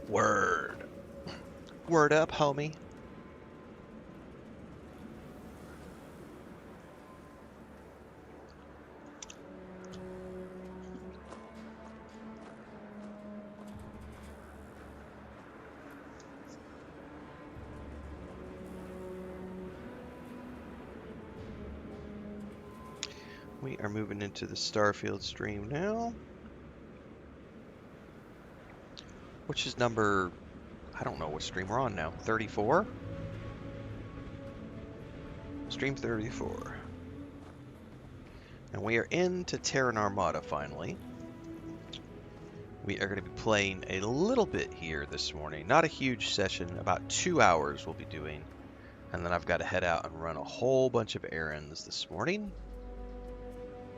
Word. Word up, homie. We are moving into the Starfield stream now. Which is number, I don't know what stream we're on now. 34? Stream 34. And we are into Terran Armada finally. We are going to be playing a little bit here this morning. Not a huge session, about 2 hours we'll be doing. And then I've got to head out and run a whole bunch of errands this morning.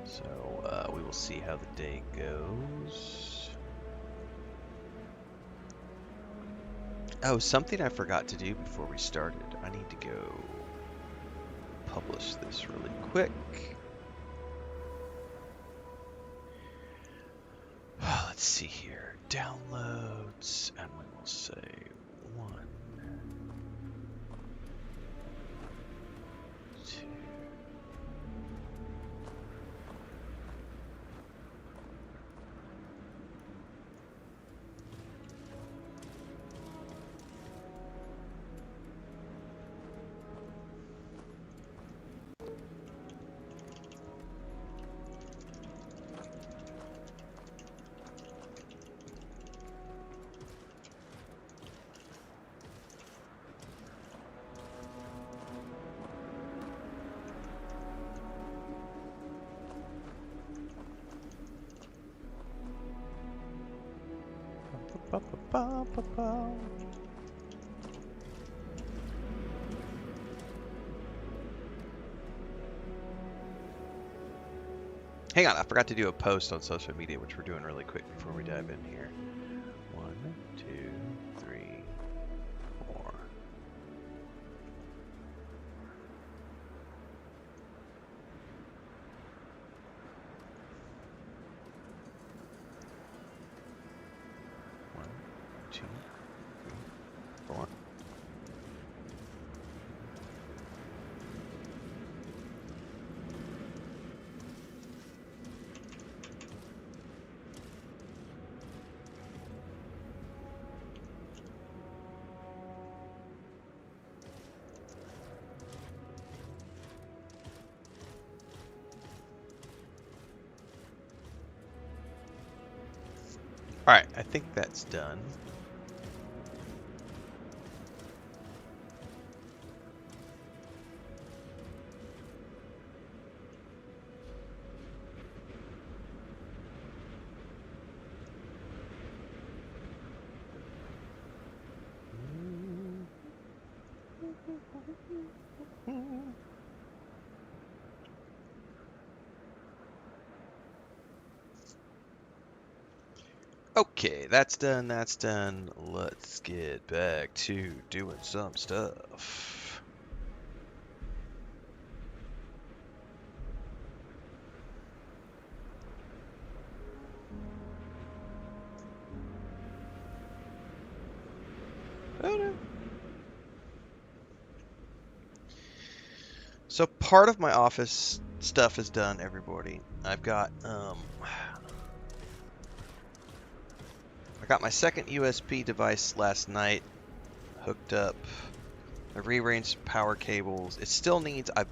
So we will see how the day goes. Oh, something I forgot to do before we started. I need to go publish this really quick. Let's see here. Downloads, and we will say 1, 2. Hang on, I forgot to do a post on social media, which we're doing really quick before we dive in here. 1, 2, 3, 4. One, two, three, 4. Alright, I think that's done. Okay, that's done, that's done. Let's get back to doing some stuff. So part of my office stuff is done, everybody. I've got I got my second USB device last night hooked up. I rearranged power cables. It still needs a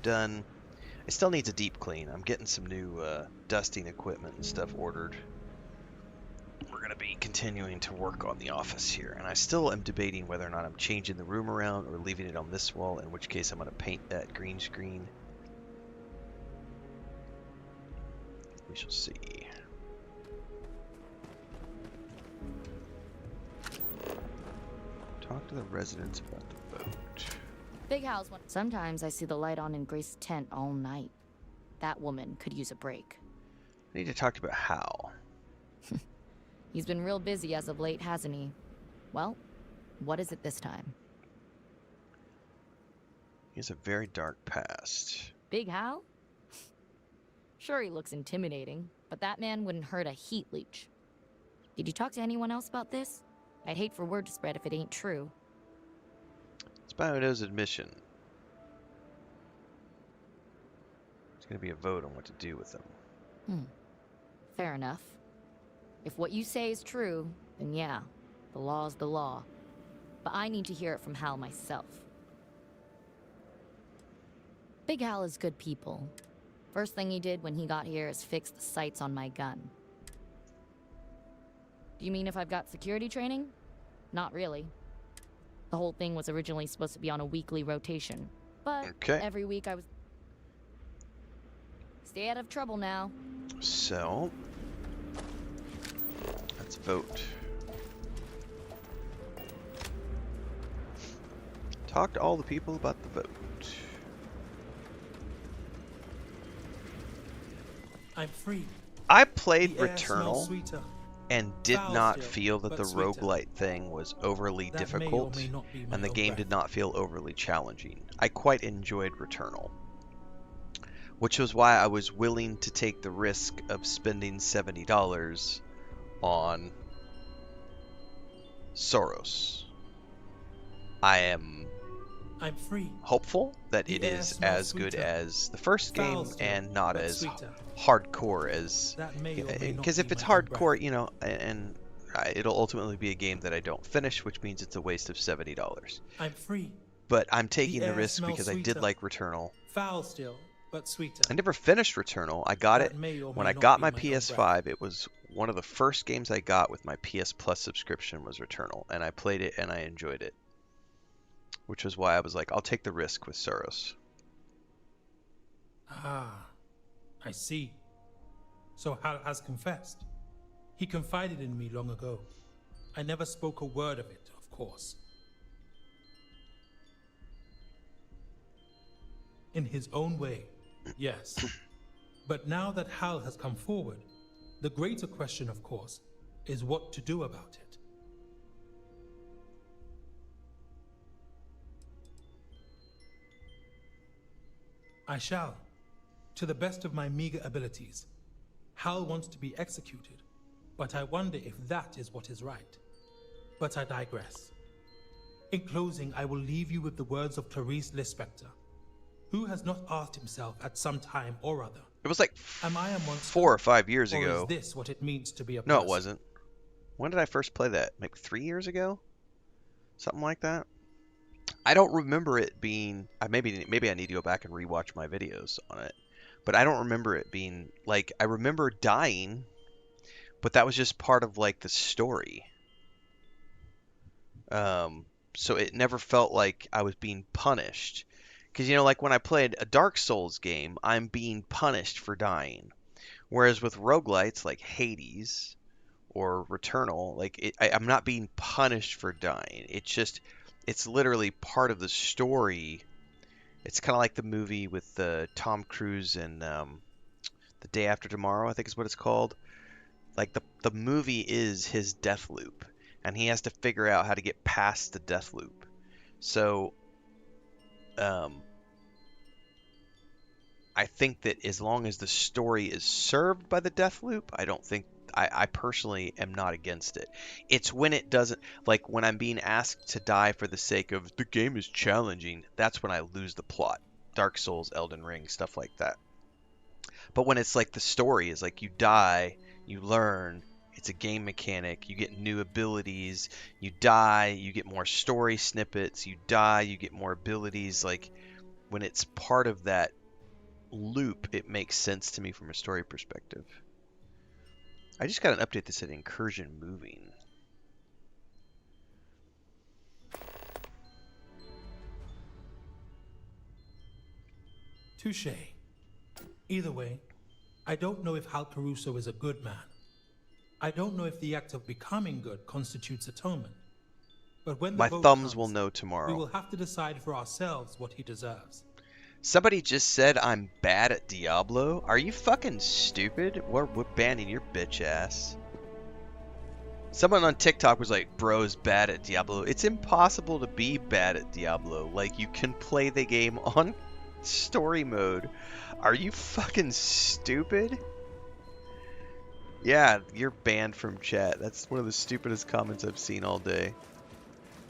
deep clean. I'm getting some new dusting equipment and stuff ordered. We're going to be continuing to work on the office here, and I still am debating whether or not I'm changing the room around or leaving it on this wall, in which case I'm going to paint that green screen. We shall see. Talk to the residents about the boat. Big Hal's one. Sometimes I see the light on in Grace's tent all night. That woman could use a break. I need to talk about Hal. He's been real busy as of late, hasn't he? Well, what is it this time? He has a very dark past. Big Hal? Sure, he looks intimidating, but that man wouldn't hurt a heat leech. Did you talk to anyone else about this? I'd hate for word to spread if it ain't true. It's Biono's admission. It's going to be a vote on what to do with them. Fair enough. If what you say is true, then yeah, the law's the law. But I need to hear it from Hal myself. Big Hal is good people. First thing he did when he got here is fix the sights on my gun. Do you mean if I've got security training? Not really. The whole thing was originally supposed to be on a weekly rotation. But every week I was... Stay out of trouble now. So, let's vote. Talk to all the people about the vote. I'm free. I played Returnal and did not feel that the roguelite thing was overly difficult, and the game did not feel overly challenging. I quite enjoyed Returnal, which was why I was willing to take the risk of spending $70 on Soros. I'm free. Hopeful that it is as good as the first game and not as hardcore as, because if it's hardcore, you know, and it'll ultimately be a game that I don't finish, which means it's a waste of $70. I'm free. But I'm taking the risk because I did like Returnal. Foul still, but sweeter. I never finished Returnal. I got it when I got my PS5. It was one of the first games I got with my PS Plus subscription was Returnal, and I played it and I enjoyed it. Which was why I was like, I'll take the risk with Soros. Ah, I see. So Hal has confessed. He confided in me long ago. I never spoke a word of it, of course. In his own way, yes. But now that Hal has come forward, the greater question, of course, is what to do about it. I shall, to the best of my meager abilities. Hal wants to be executed, but I wonder if that is what is right. But I digress. In closing, I will leave you with the words of Clarice Lispector. Who has not asked himself at some time or other, it was like am I a monster, 4 or 5 years ago. Or is this what it means to be a person? No, it wasn't. When did I first play that? Maybe 3 years ago? Something like that? I don't remember it being... Maybe I need to go back and rewatch my videos on it. But I don't remember it being... Like, I remember dying, but that was just part of, like, the story. So it never felt like I was being punished. Because, you know, like when I played a Dark Souls game, I'm being punished for dying. Whereas with roguelites like Hades or Returnal, like I'm not being punished for dying. It's just, it's literally part of the story. It's kind of like the movie with Tom Cruise and The Day After Tomorrow, I think is what it's called. Like the movie is his death loop, and he has to figure out how to get past the death loop. So, I think that as long as the story is served by the death loop, I personally am not against it. It's when it doesn't, like when I'm being asked to die for the sake of the game is challenging, that's when I lose the plot. Dark Souls, Elden Ring, stuff like that. But when it's like the story is like you die, you learn, it's a game mechanic, you get new abilities, you die, you get more story snippets, you die, you get more abilities. Like when it's part of that loop, it makes sense to me from a story perspective. I just got an update that said incursion moving. Touché. Either way, I don't know if Hal Caruso is a good man. I don't know if the act of becoming good constitutes atonement. But when the my vote thumbs comes, will know tomorrow. we will have to decide for ourselves what he deserves. Somebody just said I'm bad at Diablo. Are you fucking stupid? We're banning your bitch ass. Someone on TikTok was like, bro's bad at Diablo. It's impossible to be bad at Diablo. Like, you can play the game on story mode. Are you fucking stupid? Yeah, you're banned from chat. That's one of the stupidest comments I've seen all day.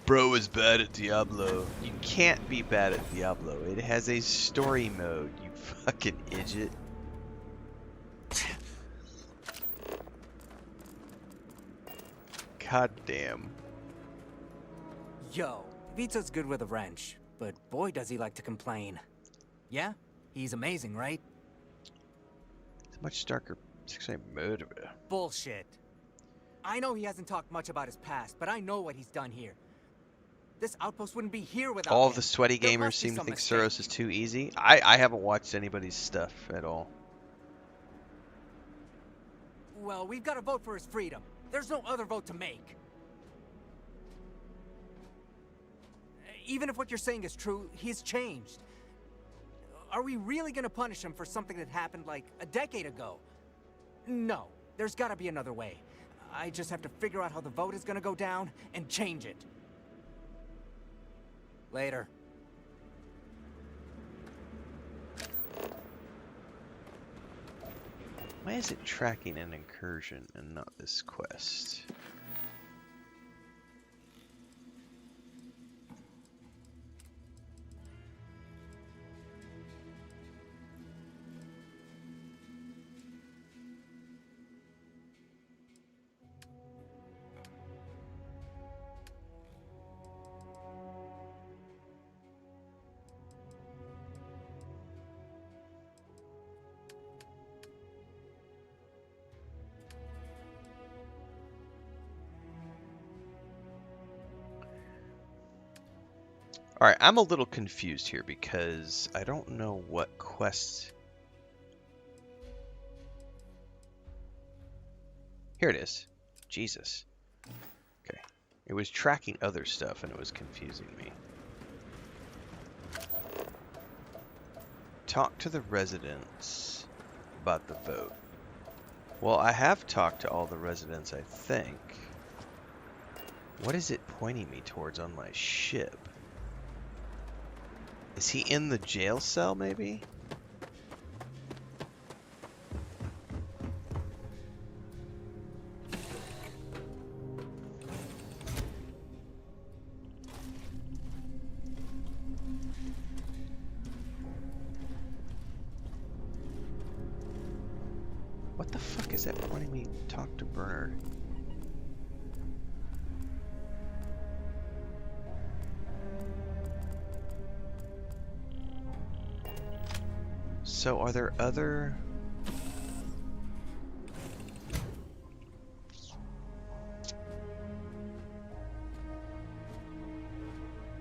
Bro is bad at Diablo. You can't be bad at Diablo. It has a story mode, you fucking idiot. God damn. Yo, Vito's good with a wrench, but boy does he like to complain. Yeah? He's amazing, right? It's a much darker sexual murderer. Bullshit. I know he hasn't talked much about his past, but I know what he's done here. This outpost wouldn't be here without All him. of the sweaty There gamers must be seem to some think mistake. Suros is too easy. I haven't watched anybody's stuff at all. Well, we've got to vote for his freedom. There's no other vote to make. Even if what you're saying is true, he's changed. Are we really gonna punish him for something that happened like a decade ago? No, there's gotta be another way. I just have to figure out how the vote is gonna go down and change it. Later. Why is it tracking an incursion and not this quest? Alright, I'm a little confused here because I don't know what quest... Here it is. Jesus. Okay. It was tracking other stuff and it was confusing me. Talk to the residents about the vote. Well, I have talked to all the residents, I think. What is it pointing me towards on my ship? Is he in the jail cell, maybe? What the fuck is that pointing me? Talk to Bernard. So are there other...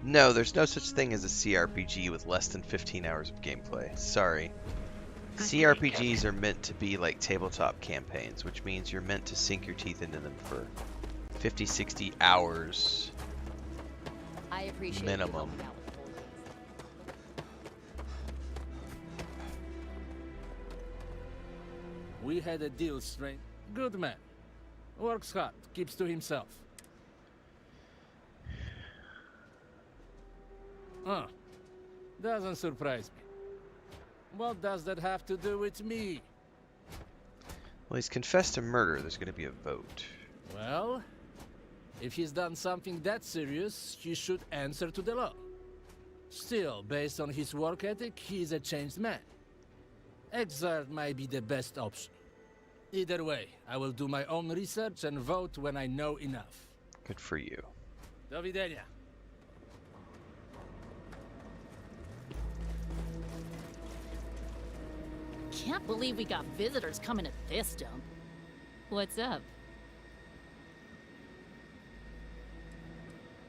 No, there's no such thing as a CRPG with less than 15 hours of gameplay. Sorry. CRPGs are meant to be like tabletop campaigns, which means you're meant to sink your teeth into them for 50, 60 hours I appreciate minimum. you helping out with the whole thing. We had a deal straight. Good man. Works hard, keeps to himself. Huh. Doesn't surprise me. What does that have to do with me? Well, he's confessed to murder. There's going to be a vote. Well, if he's done something that serious, he should answer to the law. Still, based on his work ethic, he's a changed man. Exile might be the best option. Either way, I will do my own research and vote when I know enough. Good for you. Do widzenia. Can't believe we got visitors coming to this dump. What's up?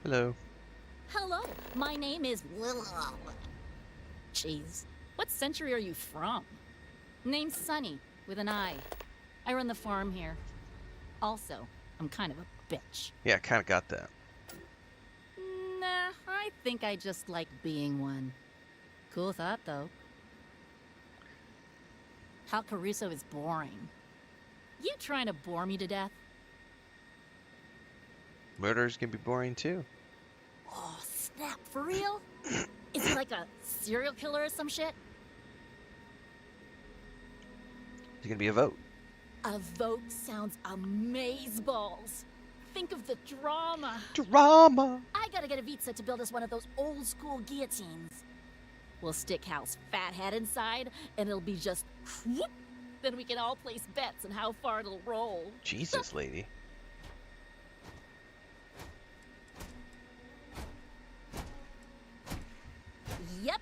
Hello. Hello, my name is Jeez, what century are you from? Name's Sunny, with an I. I run the farm here. Also, I'm kind of a bitch. Yeah, I kind of got that. Nah, I think I just like being one. Cool thought, though. Hal Caruso is boring. You trying to bore me to death? Murderers can be boring too. Oh, snap, for real? Is he like a serial killer or some shit? There's going to be a vote. A vote sounds amazeballs. Think of the drama. Drama. I gotta get a Vita to build us one of those old school guillotines. We'll stick Hal's fat head inside, and it'll be just whoop. Then we can all place bets on how far it'll roll. Jesus, lady. Yep.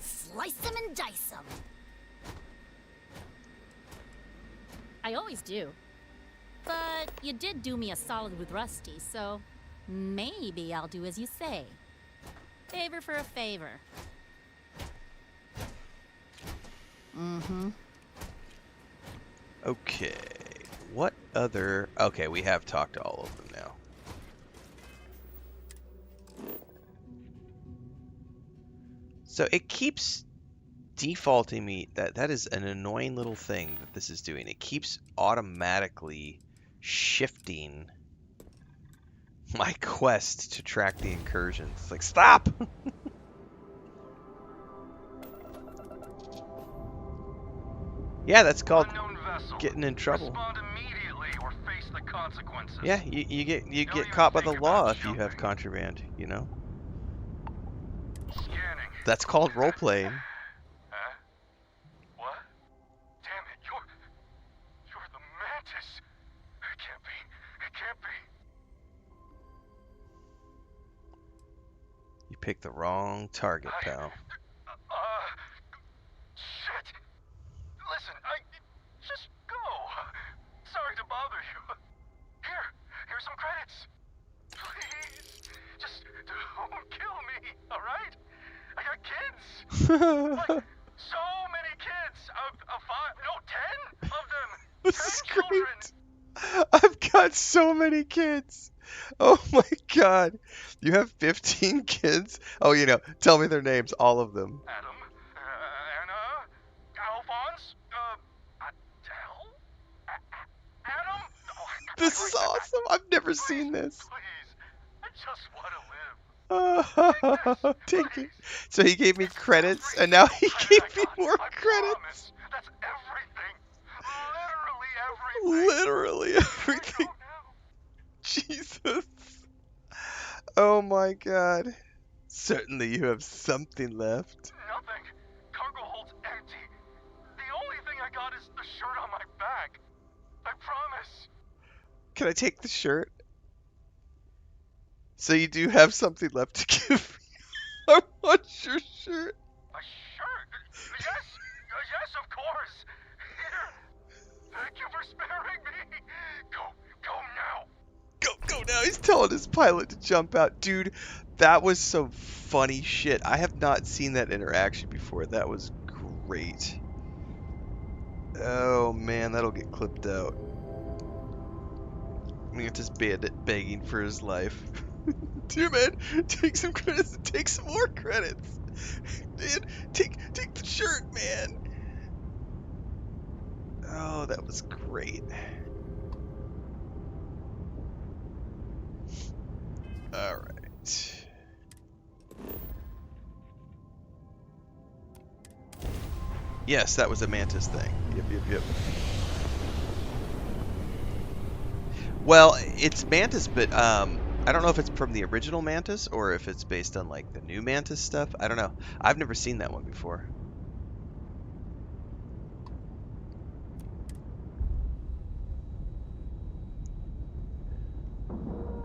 Slice them and dice them. I always do. But you did do me a solid with Rusty, so maybe I'll do as you say. Favor for a favor. Mm-hmm. Okay. What other... Okay, we have talked to all of them now. So it keeps defaulting me. That is an annoying little thing that this is doing. It keeps automatically shifting my quest to track the incursions. It's like, stop! Yeah, that's called getting in trouble. Respond immediately or face the consequences. Yeah, you get caught by the law if you have contraband, you know? Scanning. That's called role playing. Huh? What? Damn it, you're the Mantis. It can't be. It can't be. You picked the wrong target, pal. Shit. Listen, just go. Sorry to bother you. Here's some credits. Please, just don't kill me, all right? I got kids. Like, so many kids. 10 of them. This 10 is children. great. I've got so many kids. Oh my god. You have 15 kids? Oh, you know, tell me their names, all of them. Adam, Anna, Alphonse, Adele? Adam? Oh, This is awesome. I've never seen this. Please, I just want to live. Take it. So he gave me credits, and now he gave me more I credits. promise. That's everything. Literally everything. Literally everything. Jesus. Oh my god. Certainly you have something left. Nothing. Cargo hold's empty. The only thing I got is the shirt on my back. I promise. Can I take the shirt? So you do have something left to give me. I want your shirt. A shirt? Yes, of course. Here. Thank you for sparing me. Go now. Go now. He's telling his pilot to jump out. Dude, that was some funny shit. I have not seen that interaction before. That was great. Oh man, that'll get clipped out. I'm gonna get this bandit begging for his life. Dude, man, take some credits and take some more credits. Man, take the shirt, man. Oh, that was great. Alright. Yes, that was a Mantis thing. Yep. Well, it's Mantis, but I don't know if it's from the original Mantis or if it's based on like the new Mantis stuff. I don't know. I've never seen that one before.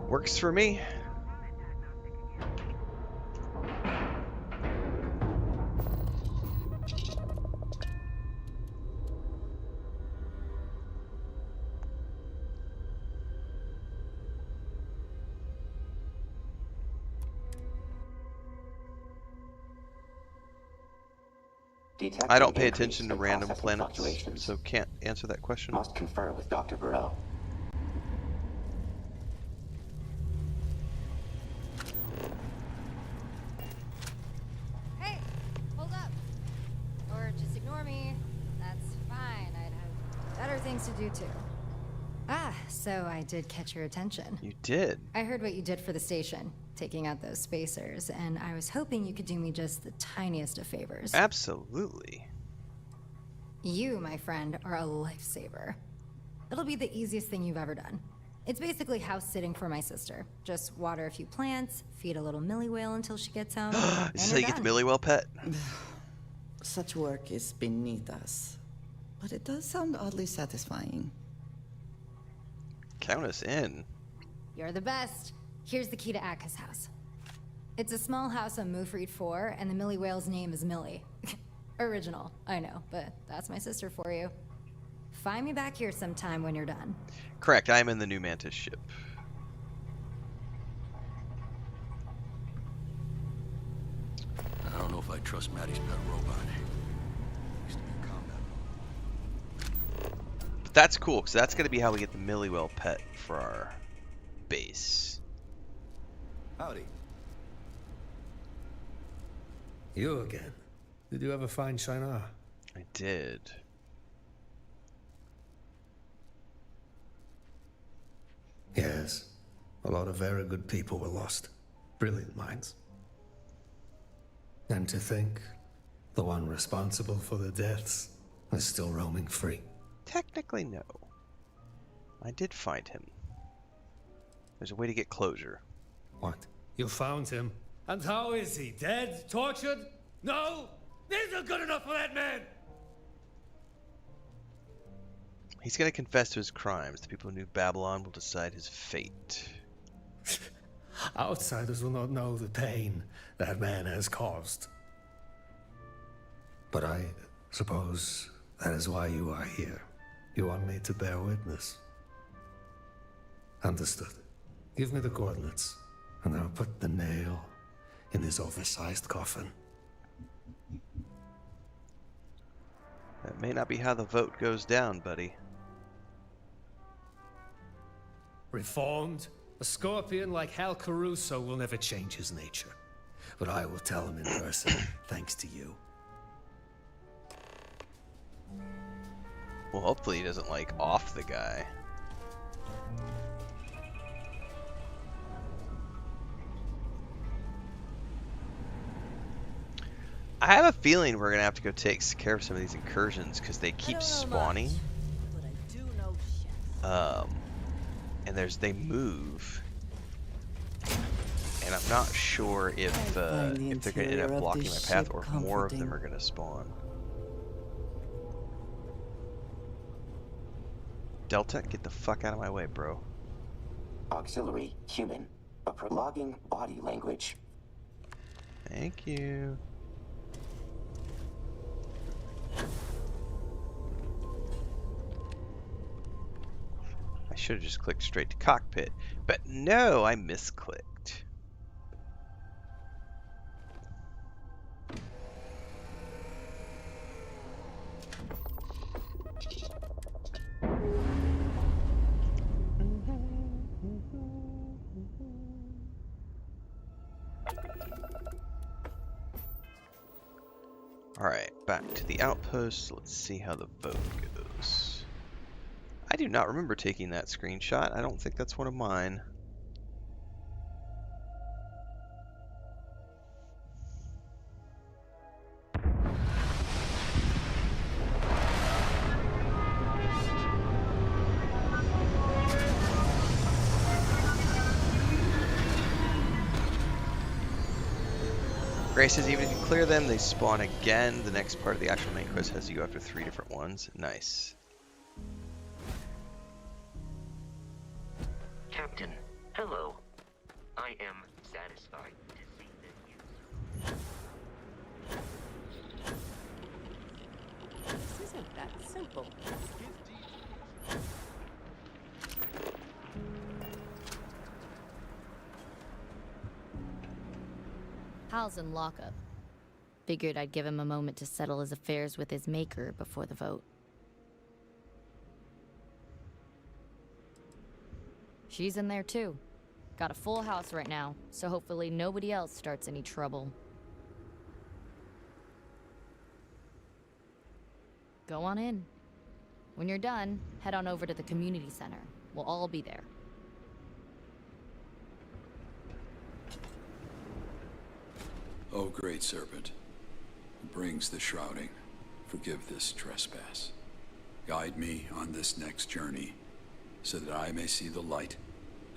Works for me. I don't pay attention to random planets, so can't answer that question. Must confer with Dr. Burrell. Hey, hold up. Or just ignore me. That's fine. I'd have better things to do too. Ah, so I did catch your attention. You did? I heard what you did for the station, taking out those spacers, and I was hoping you could do me just the tiniest of favors. Absolutely. You, my friend, are a lifesaver. It'll be the easiest thing you've ever done. It's basically house sitting for my sister. Just water a few plants, feed a little Millie whale until she gets home. Is and this how you're you get the done. Millie Well pet? Such work is beneath us. But it does sound oddly satisfying. Count us in. You're the best. Here's the key to Aka's house. It's a small house on Mufreed 4, and the Millie whale's name is Millie. Original, I know, but that's my sister for you. Find me back here sometime when you're done. Correct, I am in the new Mantis ship. I don't know if I trust Maddie's pet robot. Used to be in combat. But that's cool, because that's going to be how we get the Millie Well pet for our base. Howdy. You again. Did you ever find Shinar? I did. Yes. A lot of very good people were lost. Brilliant minds. And to think, the one responsible for the deaths is still roaming free. Technically, no. I did find him. There's a way to get closure. What? You found him? And how is he? Dead? Tortured? No! This isn't good enough for that man! He's going to confess to his crimes. The people who knew Babylon will decide his fate. Outsiders will not know the pain that man has caused. But I suppose that is why you are here. You want me to bear witness. Understood. Give me the coordinates, and I'll put the nail in his oversized coffin. That may not be how the vote goes down, buddy. Reformed? A scorpion like Hal Caruso will never change his nature. But I will tell him in person, thanks to you. Well, hopefully he doesn't, like, off the guy. I have a feeling we're going to have to go take care of some of these incursions because they keep spawning. But I do know chefs. And they move. And I'm not sure if they're going to end up blocking my path or if more of them are going to spawn. Delta, get the fuck out of my way, bro. Auxiliary human, a prologuing body language. Thank you. I should have just clicked straight to cockpit, but no, I misclicked. Alright, back to the outpost. Let's see how the vote goes. I do not remember taking that screenshot. I don't think that's one of mine. Gray says even if you clear them, they spawn again. The next part of the actual main quest has you after 3 different ones. Nice. Captain, hello. I am satisfied to see that you... This isn't that simple. Hal's in lockup. Figured I'd give him a moment to settle his affairs with his maker before the vote. She's in there too. Got a full house right now, so hopefully nobody else starts any trouble. Go on in. When you're done, head on over to the community center. We'll all be there. Oh, great serpent, who brings the shrouding, forgive this trespass. Guide me on this next journey, so that I may see the light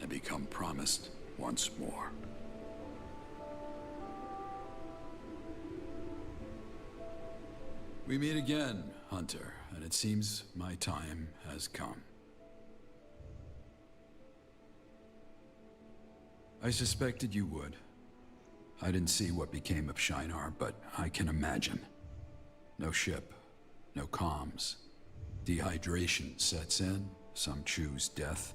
and become promised once more. We meet again, Hunter, and it seems my time has come. I suspected you would. I didn't see what became of Shinar, but I can imagine. No ship, no comms. Dehydration sets in, some choose death.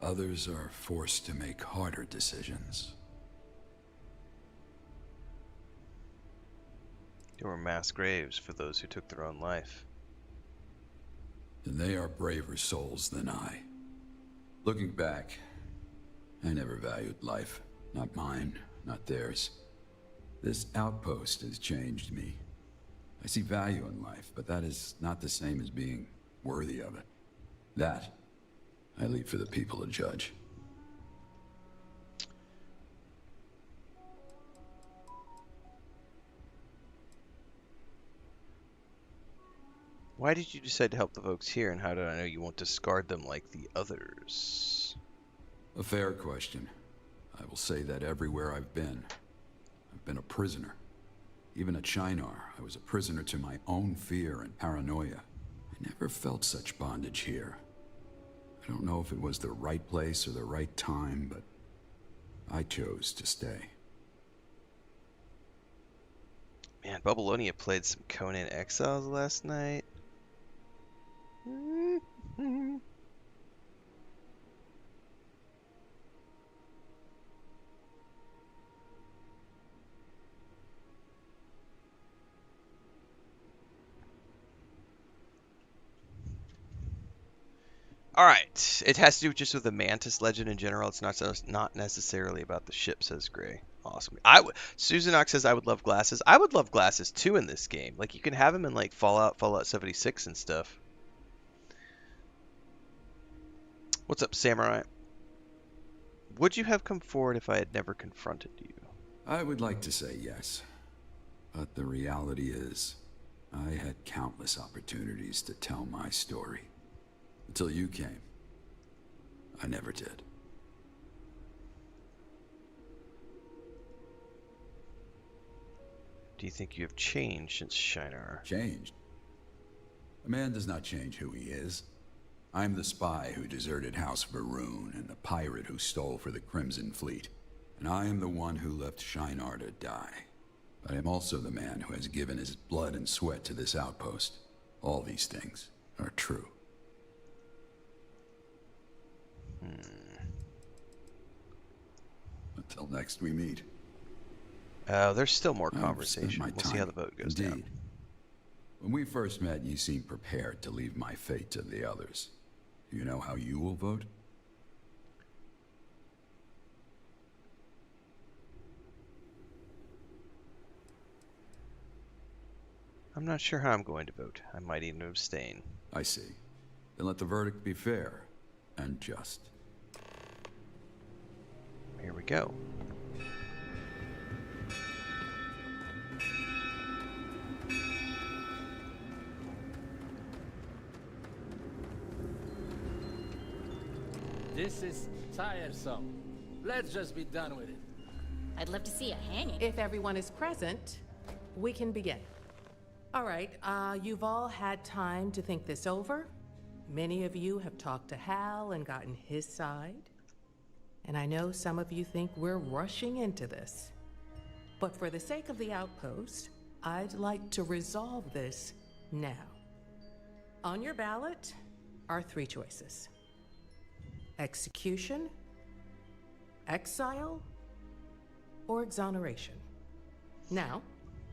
Others are forced to make harder decisions. There were mass graves for those who took their own life. And they are braver souls than I. Looking back, I never valued life. Not mine, not theirs. This outpost has changed me. I see value in life, but that is not the same as being worthy of it. That, I leave for the people to judge. Why did you decide to help the folks here, and how did I know you won't discard them like the others? A fair question. I will say that everywhere I've been a prisoner. Even at Shinar, I was a prisoner to my own fear and paranoia. I never felt such bondage here. I don't know if it was the right place or the right time, but I chose to stay. Man, Babylonia played some Conan Exiles last night. All right, it has to do just with the Mantis legend in general. It's not necessarily about the ship, says Gray. Awesome. Susanox says I would love glasses. I would love glasses too in this game. Like you can have them in like Fallout 76 and stuff. What's up, Samurai? Would you have come forward if I had never confronted you? I would like to say yes, but the reality is, I had countless opportunities to tell my story. Until you came, I never did. Do you think you have changed since Shinar? Changed? A man does not change who he is. I'm the spy who deserted House Varun and the pirate who stole for the Crimson Fleet. And I am the one who left Shinar to die. But I am also the man who has given his blood and sweat to this outpost. All these things are true. Until next we meet. There's still more I've conversation. spent my We'll see how the vote goes Indeed. down. When we first met, you seemed prepared to leave my fate to the others. Do you know how you will vote? I'm not sure how I'm going to vote. I might even abstain. I see. Then let the verdict be fair and just. Here we go. This is tiresome. Let's just be done with it. I'd love to see a hanging. If everyone is present, we can begin. All right, you've all had time to think this over. Many of you have talked to Hal and gotten his side. And I know some of you think we're rushing into this. But for the sake of the outpost, I'd like to resolve this now. On your ballot are 3 choices: execution, exile, or exoneration. Now,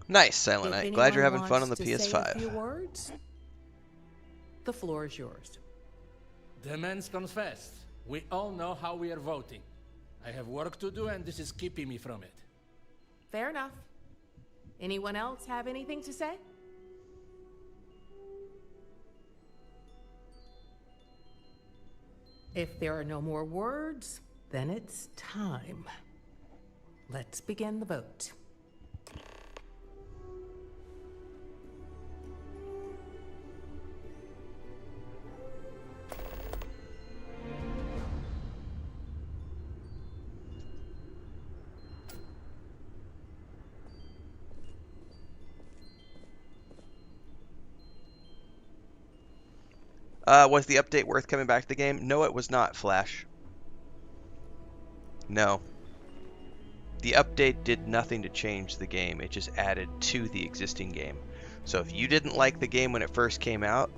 Nice, Silent if Night. Glad you're anyone having fun on the wants to say a few PS5. words, the floor is yours. Demands comes fast. We all know how we are voting. I have work to do, and this is keeping me from it. Fair enough. Anyone else have anything to say? If there are no more words, then it's time. Let's begin the vote. Was the update worth coming back to the game? No, it was not, Flash. No. The update did nothing to change the game. It just added to the existing game. So if you didn't like the game when it first came out,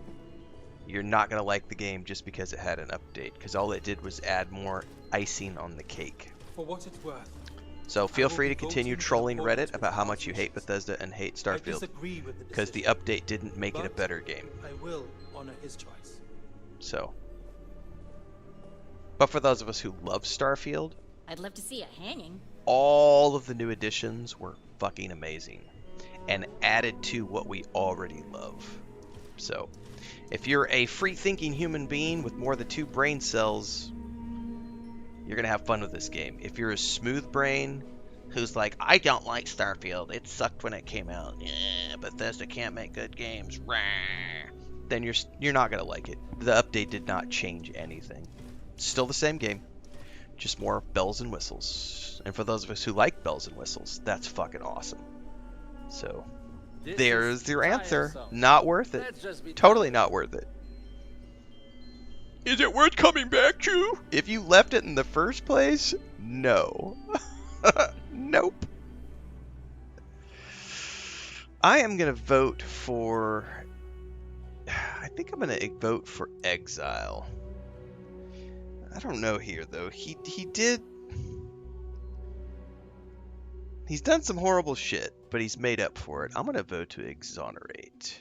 you're not going to like the game just because it had an update. Because all it did was add more icing on the cake. For what it's worth. So feel free to continue trolling Reddit about how much you hate Bethesda and hate Starfield. Because the update didn't make it a better game. I will honor his choice. So. But for those of us who love Starfield, I'd love to see a hanging. all of the new additions were fucking amazing and added to what we already love. So, if you're a free-thinking human being with more than 2 brain cells, you're gonna have fun with this game. If you're a smooth brain who's like, I don't like Starfield, it sucked when it came out, yeah, Bethesda can't make good games, rah, then you're not gonna like it. The update did not change anything. Still the same game, just more bells and whistles. And for those of us who like bells and whistles, that's fucking awesome. So, there's your answer. Not worth it. Totally not worth it. Is it worth coming back to? If you left it in the first place, no. Nope. I am going to vote for... I think I'm going to vote for Exile. I don't know here, though. He did... He's done some horrible shit, but he's made up for it. I'm going to vote to exonerate.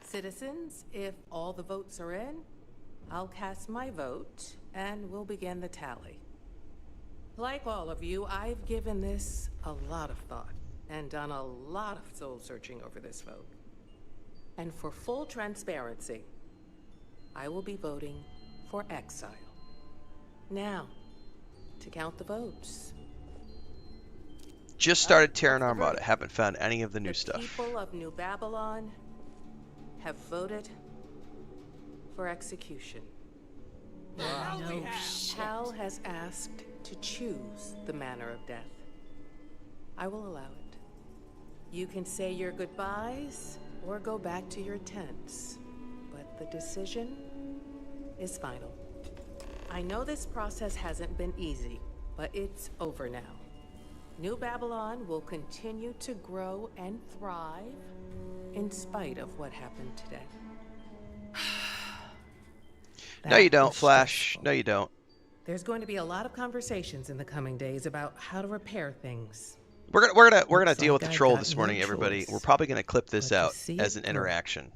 Citizens, if all the votes are in, I'll cast my vote, and we'll begin the tally. Like all of you, I've given this a lot of thought, and done a lot of soul-searching over this vote. And for full transparency, I will be voting for Exile. Now, to count the votes. Just started Terran Armada. Haven't found any of the new stuff. The people of New Babylon have voted for execution. No shit. Hal has asked to choose the manner of death. I will allow it. You can say your goodbyes or go back to your tents, but the decision is final. I know this process hasn't been easy, but it's over now. New Babylon will continue to grow and thrive in spite of what happened today. No, you don't, Flash. No, you don't. There's going to be a lot of conversations in the coming days about how to repair things. We're gonna deal with the troll this morning, everybody. We're probably gonna clip this out as an interaction.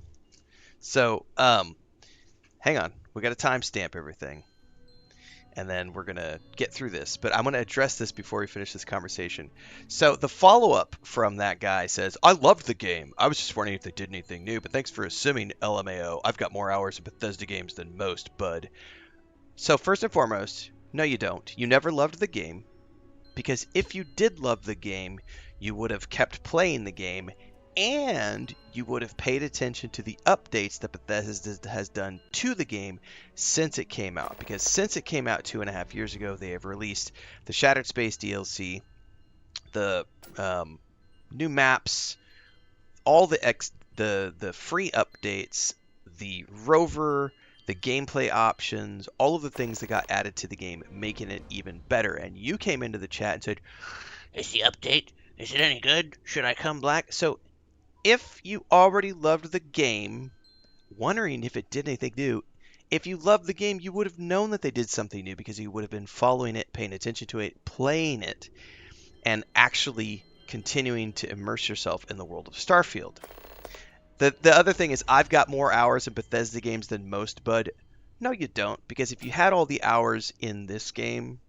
So, hang on. We got to timestamp everything, and then we're gonna get through this. But I'm gonna address this before we finish this conversation. So the follow-up from that guy says, "I loved the game. I was just wondering if they did anything new, but thanks for assuming, LMAO. I've got more hours of Bethesda games than most, bud." So first and foremost, no, you don't. You never loved the game. Because if you did love the game, you would have kept playing the game, and you would have paid attention to the updates that Bethesda has done to the game since it came out. Because since it came out 2.5 years ago, they have released the Shattered Space DLC, the new maps, all the free updates, the rover, the gameplay options, all of the things that got added to the game, making it even better. And you came into the chat and said, "Is the update? Is it any good? Should I come back?" So if you already loved the game, wondering if it did anything new, if you loved the game, you would have known that they did something new because you would have been following it, paying attention to it, playing it, and actually continuing to immerse yourself in the world of Starfield. The other thing is, I've got more hours in Bethesda games than most, bud. No, you don't, because if you had all the hours in this game,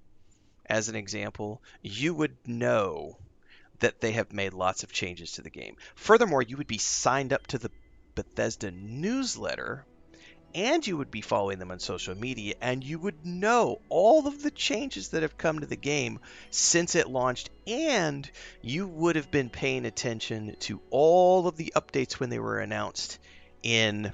as an example, you would know that they have made lots of changes to the game. Furthermore, you would be signed up to the Bethesda newsletter, and you would be following them on social media, and you would know all of the changes that have come to the game since it launched, and you would have been paying attention to all of the updates when they were announced in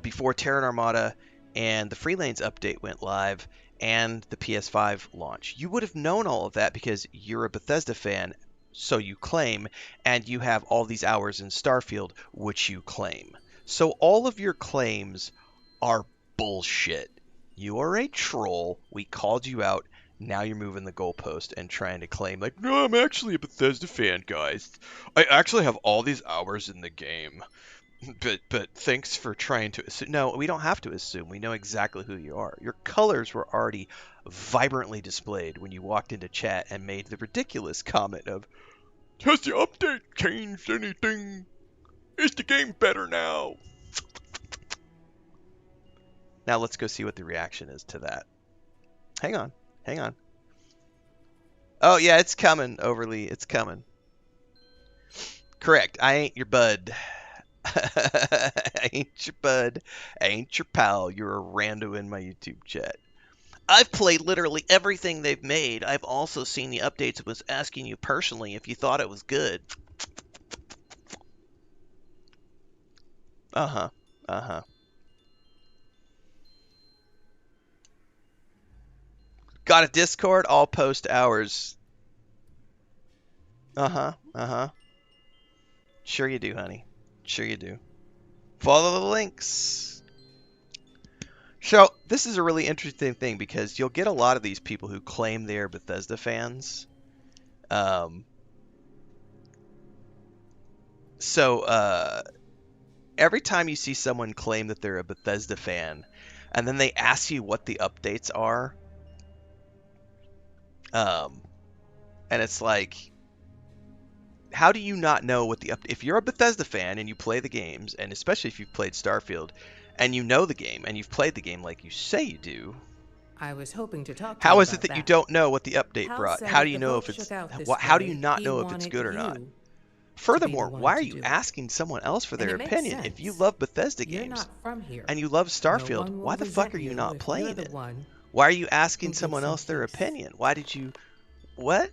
before Terran Armada and the Free Lanes update went live and the PS5 launch. You would have known all of that because you're a Bethesda fan, so you claim, and you have all these hours in Starfield, which you claim. So all of your claims are bullshit. You are a troll. We called you out. Now you're moving the goalpost and trying to claim, like, no, I'm actually a Bethesda fan, guys. I actually have all these hours in the game. But thanks for trying to assume. No, we don't have to assume. We know exactly who you are. Your colors were already vibrantly displayed when you walked into chat and made the ridiculous comment of, has the update changed anything? Is the game better now? Now let's go see what the reaction is to that. Hang on. Hang on. Oh, yeah, it's coming, Overly. It's coming. Correct. I ain't your bud. I ain't your bud. I ain't your pal. You're a rando in my YouTube chat. I've played literally everything they've made. I've also seen the updates and was asking you personally if you thought it was good. Uh-huh. Uh-huh. Got a Discord? I'll post hours. Uh-huh. Uh-huh. Sure you do, honey. Sure you do. Follow the links. So, this is a really interesting thing because you'll get a lot of these people who claim they're Bethesda fans. Every time you see someone claim that they're a Bethesda fan, and then they ask you what the updates are, and it's like, how do you not know what the if you're a Bethesda fan and you play the games, and especially if you've played Starfield, and you know the game, and you've played the game like you say you do, I was hoping to talk to how you is it about that you don't know what the update Hal brought? said How if do you the know vote if it's shook out this how do way, you not he know if it's wanted good or not? you Furthermore, one why to are you do it. asking someone else for And their it makes opinion? If sense. you love Bethesda You're games not from here. and you love No Starfield, one will why the fuck resent are you you not if playing you're the it? one Why are you asking who gives someone them else their peace. opinion? Why did you... What?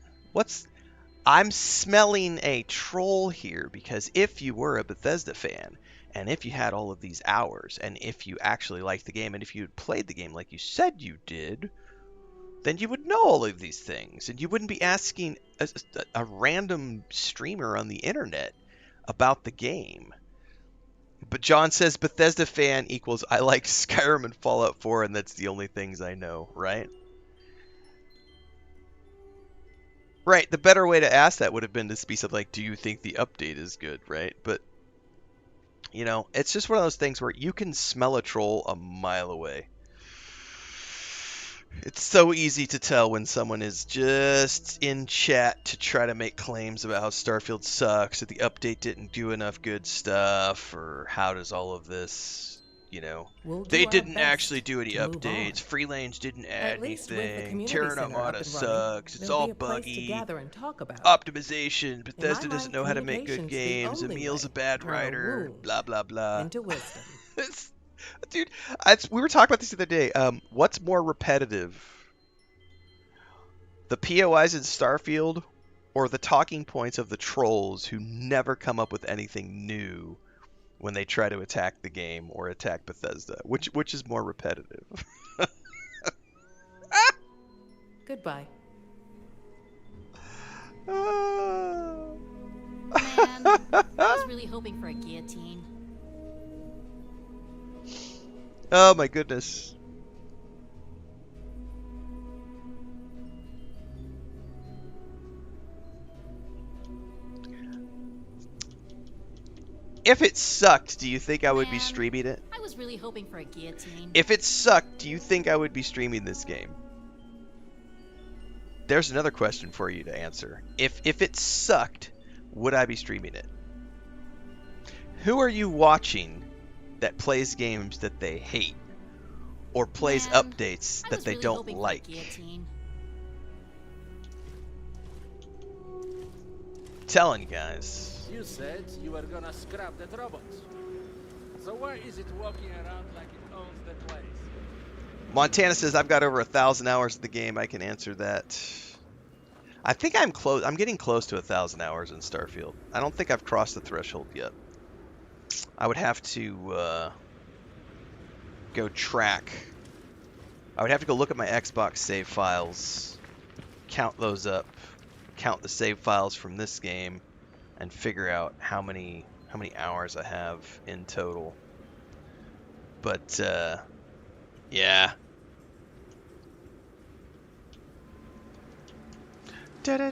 I'm smelling a troll here, because if you were a Bethesda fan, and if you had all of these hours, and if you actually liked the game, and if you had played the game like you said you did, then you would know all of these things, and you wouldn't be asking a random streamer on the internet about the game. But John says Bethesda fan equals I like Skyrim and Fallout 4, and that's the only things I know, right? Right, the better way to ask that would have been to be something like, do you think the update is good, right? But, you know, it's just one of those things where you can smell a troll a mile away. It's so easy to tell when someone is just in chat to try to make claims about how Starfield sucks, or the update didn't do enough good stuff, or how does all of this, you know, We'll do they our didn't best actually do any to move on. updates, Free Lanes didn't add At least with the anything, community Terran center up Armada and running, sucks, it's there'll all be a place to buggy, gather and talk about. optimization, In my Bethesda doesn't mind, know how to make good communication's the games, only Emil's a way bad to turn a writer, wound blah blah blah. into wisdom. Dude, we were talking about this the other day. What's more repetitive? The POIs in Starfield, or the talking points of the trolls who never come up with anything new when they try to attack the game or attack Bethesda? Which is more repetitive? Goodbye. Man, I was really hoping for a guillotine. Oh my goodness. If it sucked, do you think I would be streaming it? I was really hoping for a guillotine. If it sucked, do you think I would be streaming this game? There's another question for you to answer. If it sucked, would I be streaming it? Who are you watching that plays games that they hate, or plays updates that they don't like? Telling you guys. You said you were gonna scrap the robots. So why is it walking around like it owns the place? Montana says I've got over 1,000 hours of the game. I can answer that. I think I'm close. I'm getting close to 1,000 hours in Starfield. I don't think I've crossed the threshold yet. I would have to go track. I would have to go look at my Xbox save files, count those up, count the save files from this game, and figure out how many how many hours I have in total. But yeah. And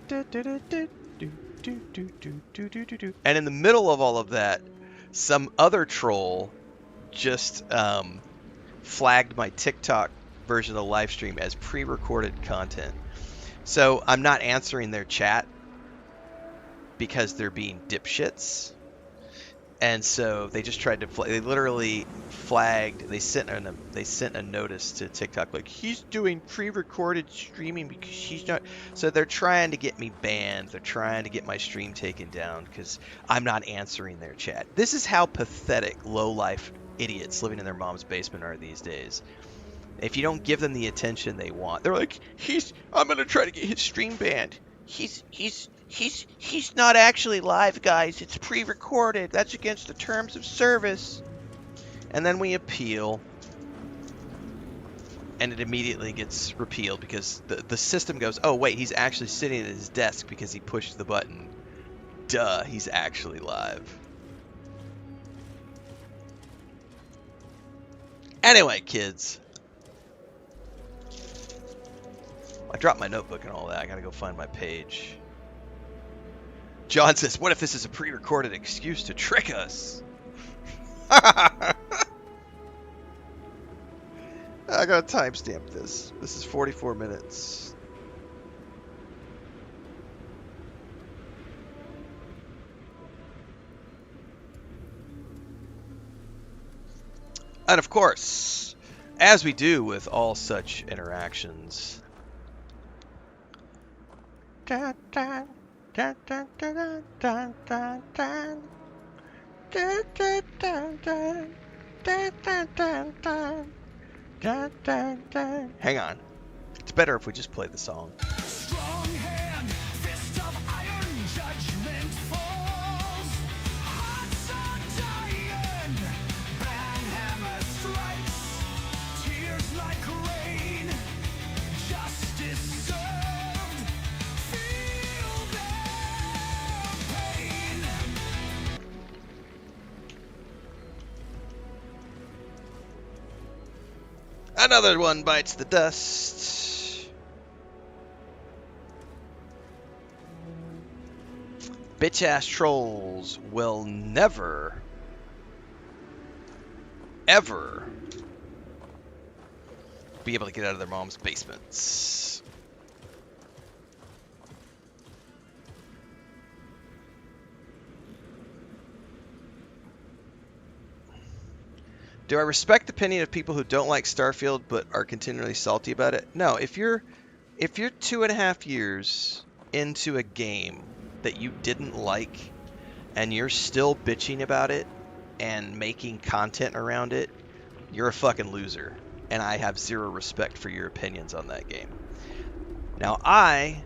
in the middle of all of that, some other troll just flagged my TikTok version of the live stream as pre-recorded content. So I'm not answering their chat because they're being dipshits. And so they just tried to they literally flagged, they sent a notice to TikTok like, he's doing pre-recorded streaming because he's not. So they're trying to get me banned. They're trying to get my stream taken down because I'm not answering their chat. This is how pathetic low-life idiots living in their mom's basement are these days. If you don't give them the attention they want, they're like, I'm gonna try to get his stream banned. He's not actually live, guys. It's pre-recorded. That's against the terms of service. And then we appeal, and it immediately gets repealed because the system goes, oh wait, he's actually sitting at his desk because he pushed the button. Duh, he's actually live. Anyway, kids. I dropped my notebook and all that. I gotta go find my page. John says, what if this is a pre-recorded excuse to trick us? I gotta timestamp this. This is 44 minutes. And of course, as we do with all such interactions, hang on. It's better if we just play the song. Strong hand, fist of iron, judgment falls. Hearts are dying, banhammer strikes. Tears like rain, justice served. Feel their pain. Another one bites the dust. Bitch-ass trolls will never, ever be able to get out of their mom's basements. Do I respect the opinion of people who don't like Starfield but are continually salty about it? No, if you're 2.5 years into a game that you didn't like and you're still bitching about it and making content around it, you're a fucking loser. And I have zero respect for your opinions on that game. Now, I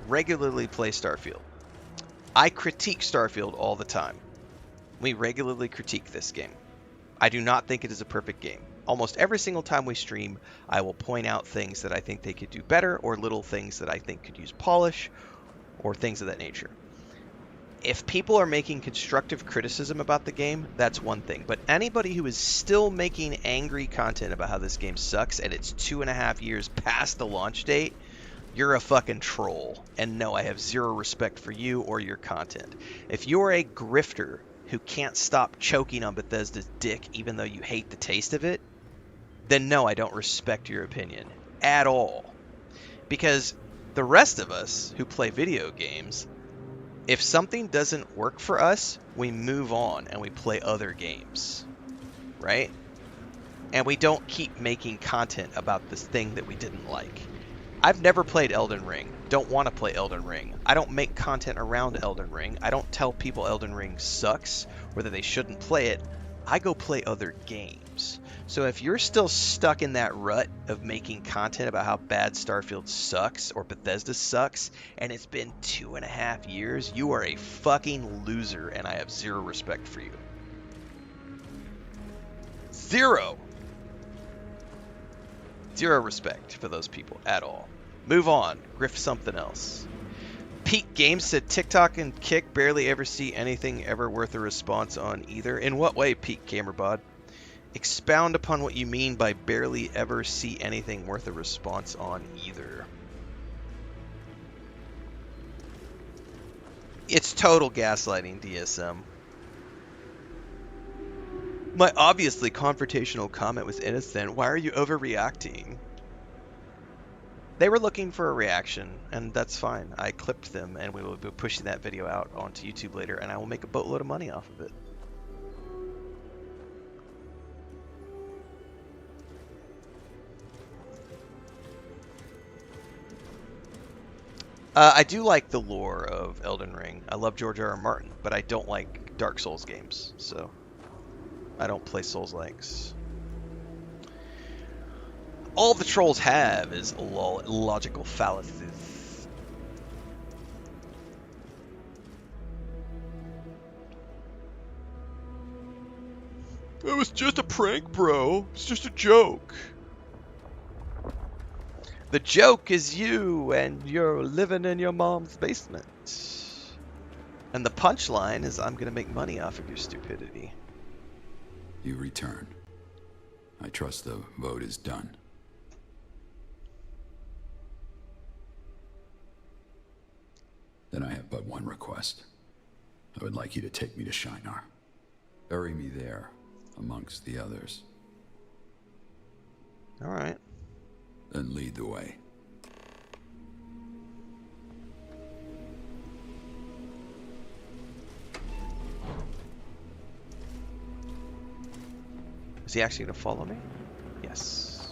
regularly play Starfield. I critique Starfield all the time. We regularly critique this game. I do not think it is a perfect game. Almost every single time we stream, I will point out things that I think they could do better, or little things that I think could use polish, or things of that nature. If people are making constructive criticism about the game, that's one thing. But anybody who is still making angry content about how this game sucks, and it's 2.5 years past the launch date, you're a fucking troll. And no, I have zero respect for you or your content. If you're a grifter who can't stop choking on Bethesda's dick even though you hate the taste of it, then no, I don't respect your opinion at all. Because the rest of us who play video games, if something doesn't work for us, we move on and we play other games, right? And we don't keep making content about this thing that we didn't like. I've never played Elden Ring. Don't want to play Elden Ring. I don't make content around Elden Ring. I don't tell people Elden Ring sucks, or that they shouldn't play it. I go play other games. So if you're still stuck in that rut of making content about how bad Starfield sucks or Bethesda sucks, and it's been 2.5 years, you are a fucking loser, and I have zero respect for you. Zero respect for those people at all. Move on. Grift something else. Peak Games said TikTok and Kick barely ever see anything ever worth a response on either. In what way, Peak Gamerbot? Expound upon what you mean by barely ever see anything worth a response on either. It's total gaslighting, DSM. My obviously confrontational comment was innocent. Why are you overreacting? They were looking for a reaction, and that's fine. I clipped them, and we will be pushing that video out onto YouTube later, and I will make a boatload of money off of it. I do like the lore of Elden Ring. I love George R.R. Martin, but I don't like Dark Souls games, so I don't play Souls-likes. All the trolls have is logical fallacies. It was just a prank, bro. It's just a joke. The joke is you, and you're living in your mom's basement. And the punchline is I'm going to make money off of your stupidity. You return. I trust the vote is done. Then I have but one request. I would like you to take me to Shinar. Bury me there, amongst the others. All right. Then lead the way. Is he actually going to follow me? Yes.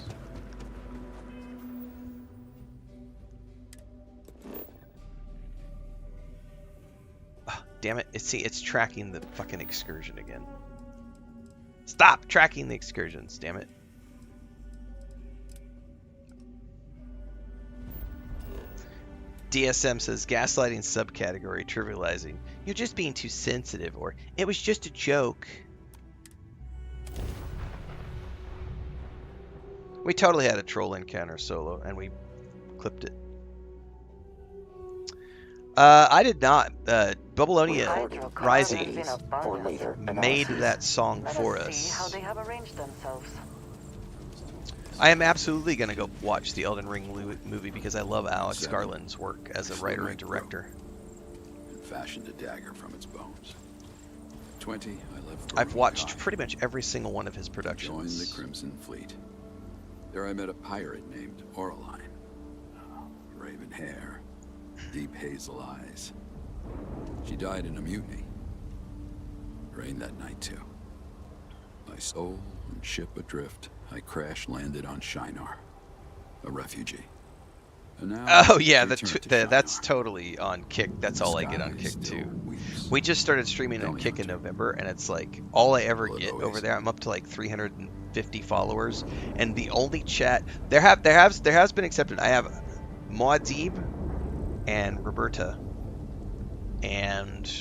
Oh, damn it. It's tracking the fucking excursion again. Stop tracking the excursions, damn it. DSM says gaslighting subcategory, trivializing. You're just being too sensitive, or it was just a joke. We totally had a troll encounter solo, and we clipped it. I did not. Babylonia Rising made that song for us. I am absolutely going to go watch the Elden Ring movie because I love Alex Garland's work as a writer and director. And fashioned a dagger from its bones. 20, I left for I've watched pretty much every single one of his productions. Joined the Crimson Fleet. There I met a pirate named Oraline. Raven hair, deep hazel eyes. She died in a mutiny. It rained that night too. My soul and ship adrift, I crash-landed on Shinar, a refugee. And now oh yeah, that's totally on Kick. That's all I get on Kick too. We just started streaming on Kick in November, and it's like all I ever get over there. I'm up to like 350 followers, and the only chat there has been accepted. I have Maudib and Roberta, and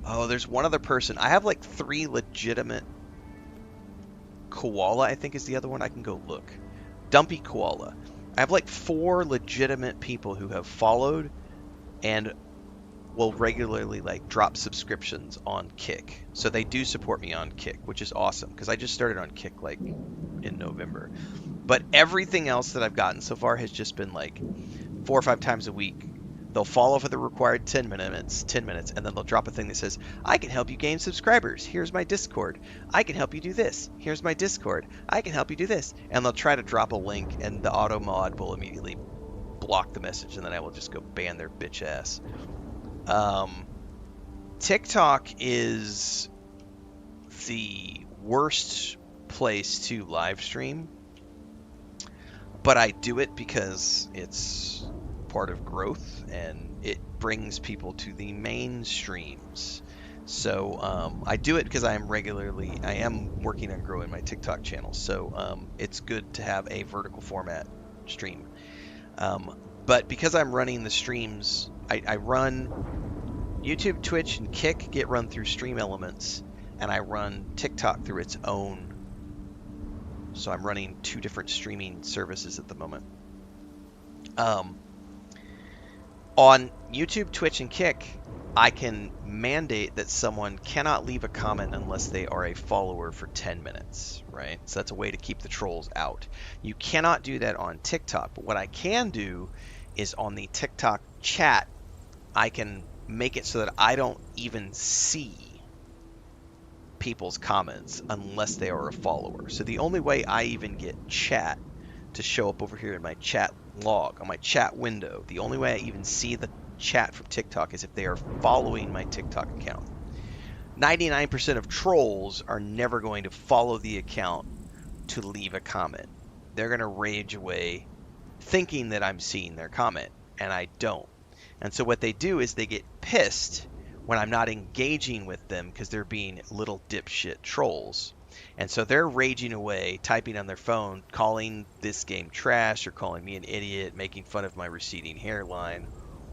oh, there's one other person. I have like 3 legitimate. Koala, I think, is the other one. I can go look. Dumpy Koala. I have like 4 legitimate people who have followed and will regularly like drop subscriptions on Kick. So they do support me on Kick, which is awesome because I just started on Kick like in November. But everything else that I've gotten so far has just been like 4 or 5 times a week. They'll follow for the required 10 minutes, and then they'll drop a thing that says, I can help you gain subscribers. Here's my Discord. I can help you do this. Here's my Discord. I can help you do this. And they'll try to drop a link, and the auto mod will immediately block the message, and then I will just go ban their bitch ass. TikTok is the worst place to live stream, but I do it because it's part of growth and it brings people to the main streams. So I do it because I am working on growing my TikTok channel, so it's good to have a vertical format stream. But because I'm running the streams, I run YouTube, Twitch, and Kick get run through Stream Elements, and I run TikTok through its own. So I'm running 2 different streaming services at the moment. On YouTube, Twitch, and Kick, I can mandate that someone cannot leave a comment unless they are a follower for 10 minutes, right? So that's a way to keep the trolls out. You cannot do that on TikTok, but what I can do is on the TikTok chat, I can make it so that I don't even see people's comments unless they are a follower. So the only way I even get chat to show up over here in my chat log, on my chat window, the only way I even see the chat from TikTok is if they are following my TikTok account. 99% of trolls are never going to follow the account to leave a comment. They're going to rage away thinking that I'm seeing their comment, and I don't. And so what they do is they get pissed when I'm not engaging with them because they're being little dipshit trolls. And so they're raging away, typing on their phone, calling this game trash or calling me an idiot, making fun of my receding hairline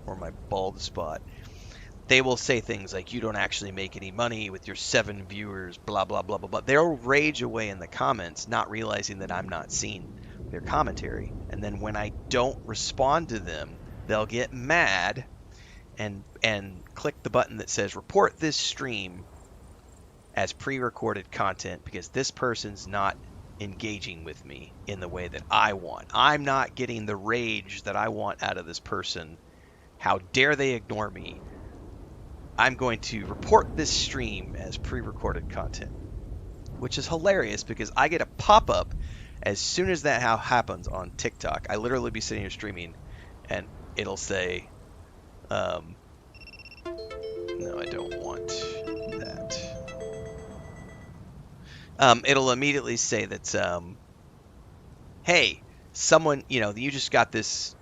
or my bald spot. They will say things like, you don't actually make any money with your 7 viewers, blah, blah, blah, blah, blah. They'll rage away in the comments, not realizing that I'm not seeing their commentary. And then when I don't respond to them, they'll get mad and click the button that says report this stream as pre-recorded content because this person's not engaging with me in the way that I want. I'm not getting the rage that I want out of this person. How dare they ignore me? I'm going to report this stream as pre-recorded content, which is hilarious because I get a pop-up as soon as that happens on TikTok. I literally be sitting here streaming and it'll say, no, I don't want that. It'll immediately say that, hey, someone, you just got this,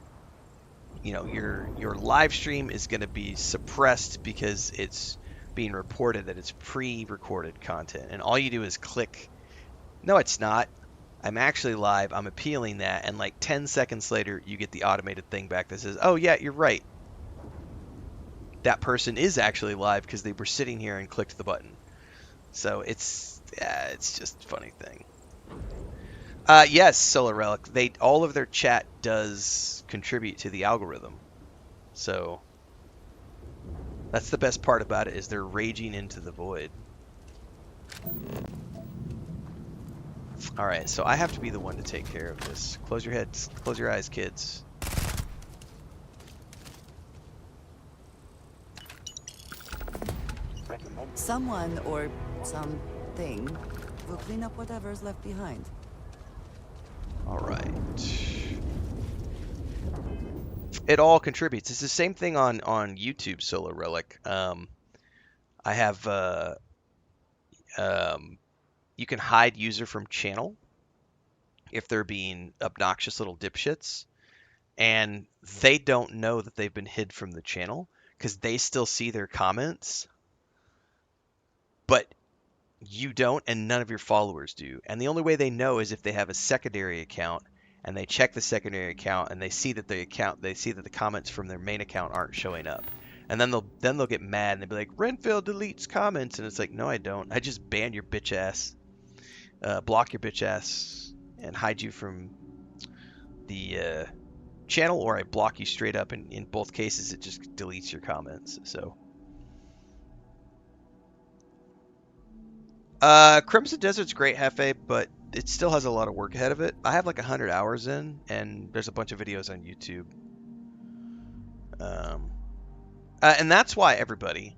your live stream is going to be suppressed because it's being reported that it's pre-recorded content. And all you do is click, no, it's not. I'm actually live. I'm appealing that. And like 10 seconds later, you get the automated thing back that says, oh, yeah, you're right. That person is actually live because they were sitting here and clicked the button. So it's just a funny thing. Yes, Solar Relic. All of their chat does contribute to the algorithm. So that's the best part about it, is they're raging into the void. All right, so I have to be the one to take care of this. Close your heads. Close your eyes, kids. Someone or something will clean up whatever's left behind. All right. It all contributes. It's the same thing on YouTube, Solar Relic. I have you can hide user from channel if they're being obnoxious little dipshits, and they don't know that they've been hid from the channel because they still see their comments, but you don't, and none of your followers do. And the only way they know is if they have a secondary account and they check the secondary account and they see that the comments from their main account aren't showing up. And then they'll get mad and they'll be like, Renfail deletes comments, and it's like, no, I don't. I just ban your bitch ass, block your bitch ass, and hide you from the channel, or I block you straight up. And in both cases, it just deletes your comments. So. Crimson Desert's great, Hefe, but it still has a lot of work ahead of it. I have like 100 hours in, and there's a bunch of videos on YouTube. And that's why, everybody,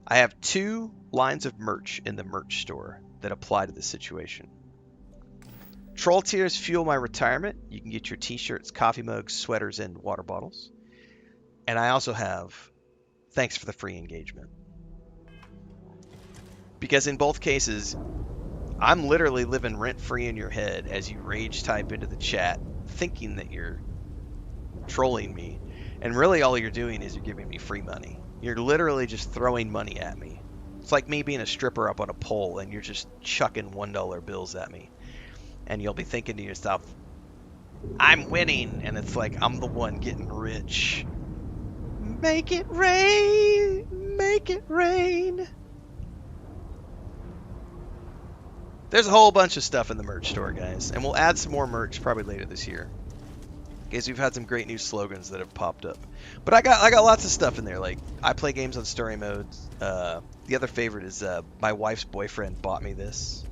I have 2 lines of merch in the merch store that apply to this situation. Troll tiers fuel my retirement. You can get your t-shirts, coffee mugs, sweaters, and water bottles. And I also have thanks for the free engagement. Because in both cases, I'm literally living rent-free in your head as you rage type into the chat, thinking that you're trolling me. And really all you're doing is you're giving me free money. You're literally just throwing money at me. It's like me being a stripper up on a pole and you're just chucking $1 bills at me. And you'll be thinking to yourself, I'm winning. And it's like, I'm the one getting rich. Make it rain. Make it rain. There's a whole bunch of stuff in the merch store, guys, and we'll add some more merch probably later this year. Because we've had some great new slogans that have popped up. But I got lots of stuff in there. Like, I play games on story modes. The other favorite is my wife's boyfriend bought me this.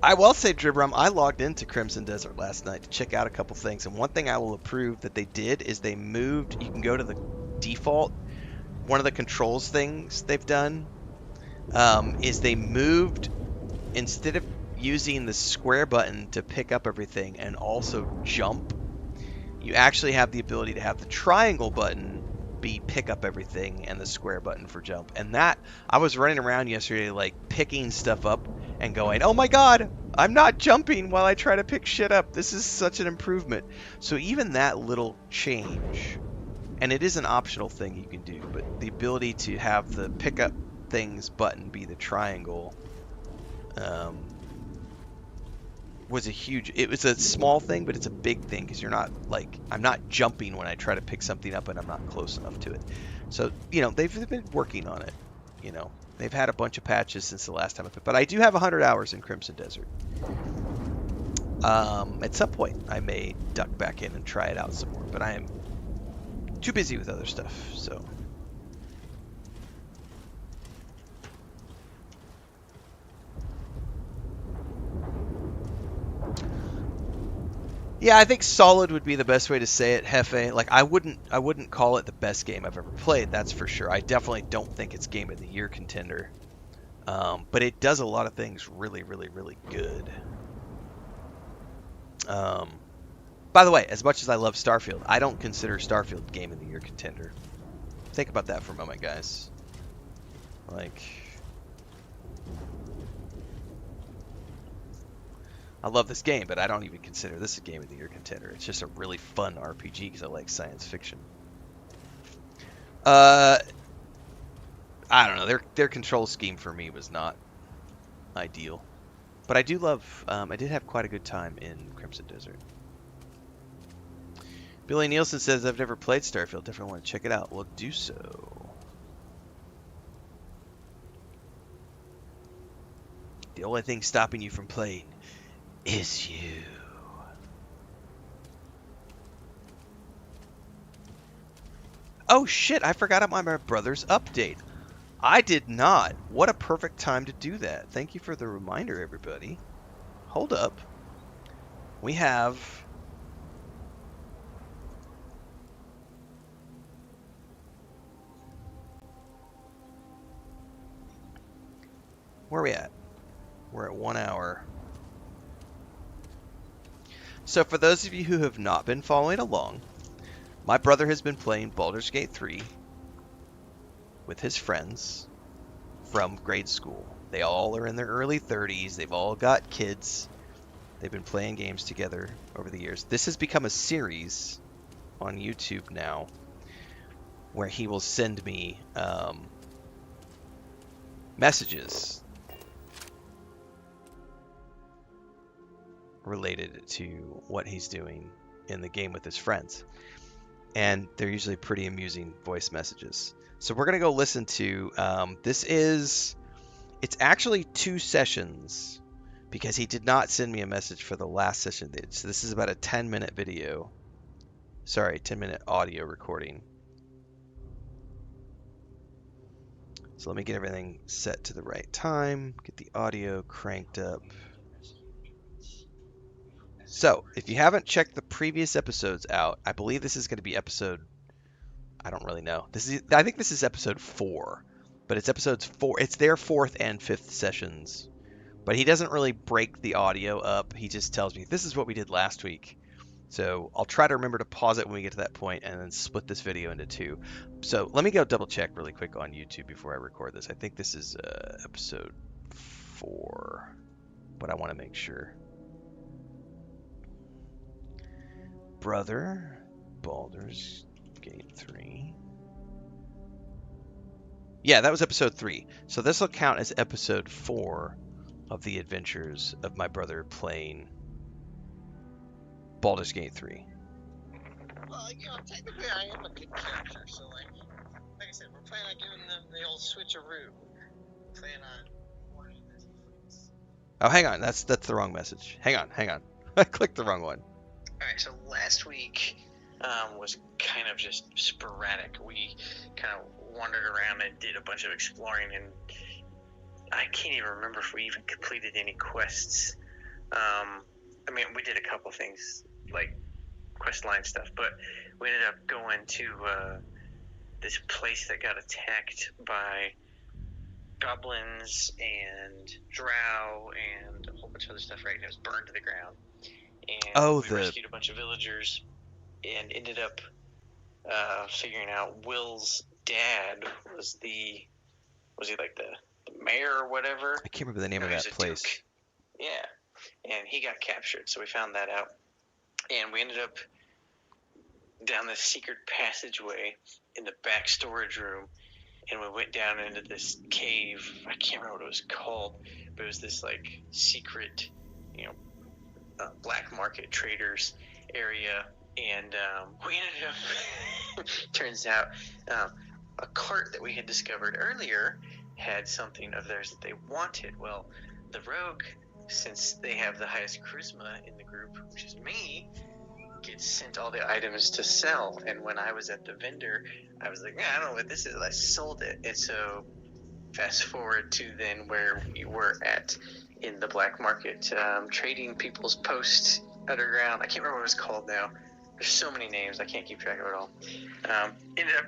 I will say, Dribrum, I logged into Crimson Desert last night to check out a couple things, and one thing I will approve that they did is they moved, you can go to the default, one of the controls things they've done is they moved, instead of using the square button to pick up everything and also jump, you actually have the ability to have the triangle button be pick up everything and the square button for jump. And that, I was running around yesterday like picking stuff up and going, oh my god, I'm not jumping while I try to pick shit up. This is such an improvement. So even that little change, and it is an optional thing you can do, but the ability to have the pick up things button be the triangle was a huge, it was a small thing, but it's a big thing because you're not like, I'm not jumping when I try to pick something up and I'm not close enough to it. So, you know, they've been working on it, you know. They've had a bunch of patches since the last time I played, but I do have 100 hours in Crimson Desert. At some point, I may duck back in and try it out some more, but I am too busy with other stuff, so. Yeah, I think solid would be the best way to say it, Hefe. Like, I wouldn't call it the best game I've ever played, that's for sure. I definitely don't think it's Game of the Year contender. But it does a lot of things really, really, really good. By the way, as much as I love Starfield, I don't consider Starfield Game of the Year contender. Think about that for a moment, guys. Like, I love this game, but I don't even consider this a Game of the Year contender. It's just a really fun RPG because I like science fiction. I don't know. Their control scheme for me was not ideal. But I do love, I did have quite a good time in Crimson Desert. Billy Nielsen says, I've never played Starfield. Definitely want to check it out. Well, do so. The only thing stopping you from playing is you. Oh shit, I forgot about my brother's update. I did not. What a perfect time to do that. Thank you for the reminder, everybody. Hold up. We have... Where are we at? We're at 1 hour. So for those of you who have not been following along, my brother has been playing Baldur's Gate 3 with his friends from grade school. They all are in their early 30s. They've all got kids. They've been playing games together over the years. This has become a series on YouTube now where he will send me messages related to what he's doing in the game with his friends. And they're usually pretty amusing voice messages. So we're going to go listen to, it's actually 2 sessions because he did not send me a message for the last session. So this is about a 10-minute video. Sorry, 10-minute audio recording. So let me get everything set to the right time, get the audio cranked up. So, if you haven't checked the previous episodes out, I believe this is going to be episode, I don't really know. I think this is episode 4, but it's episodes 4. It's their 4th and 5th sessions, but he doesn't really break the audio up. He just tells me, this is what we did last week. So I'll try to remember to pause it when we get to that point and then split this video into 2. So let me go double check really quick on YouTube before I record this. I think this is episode 4, but I want to make sure. Brother, Baldur's Gate 3. Yeah, that was episode 3. So this will count as episode 4 of the adventures of my brother playing Baldur's Gate 3. Well, you know, technically I am a good character, so like I said, we're planning on giving them the old switcheroo. We're planning on warning this Oh, hang on. That's the wrong message. Hang on. I clicked the wrong one. Alright, so last week was kind of just sporadic. We kind of wandered around and did a bunch of exploring, and I can't even remember if we even completed any quests. I mean, we did a couple things, like quest line stuff, but we ended up going to this place that got attacked by goblins and drow and a whole bunch of other stuff, right? And it was burned to the ground. And we rescued a bunch of villagers and ended up figuring out Will's dad was he like the mayor or whatever? I can't remember the name of that place. Duke. Yeah, and he got captured, so we found that out, and we ended up down this secret passageway in the back storage room, and we went down into this cave. I can't remember what it was called, but it was this like secret, black market traders area, and we ended up. Turns out, a cart that we had discovered earlier had something of theirs that they wanted. Well, the rogue, since they have the highest charisma in the group, which is me, gets sent all the items to sell. And when I was at the vendor, I was like, I don't know what this is. I sold it. And so fast forward to then where we were at in the black market, trading people's post underground. I can't remember what it was called now. There's so many names, I can't keep track of it all. Ended up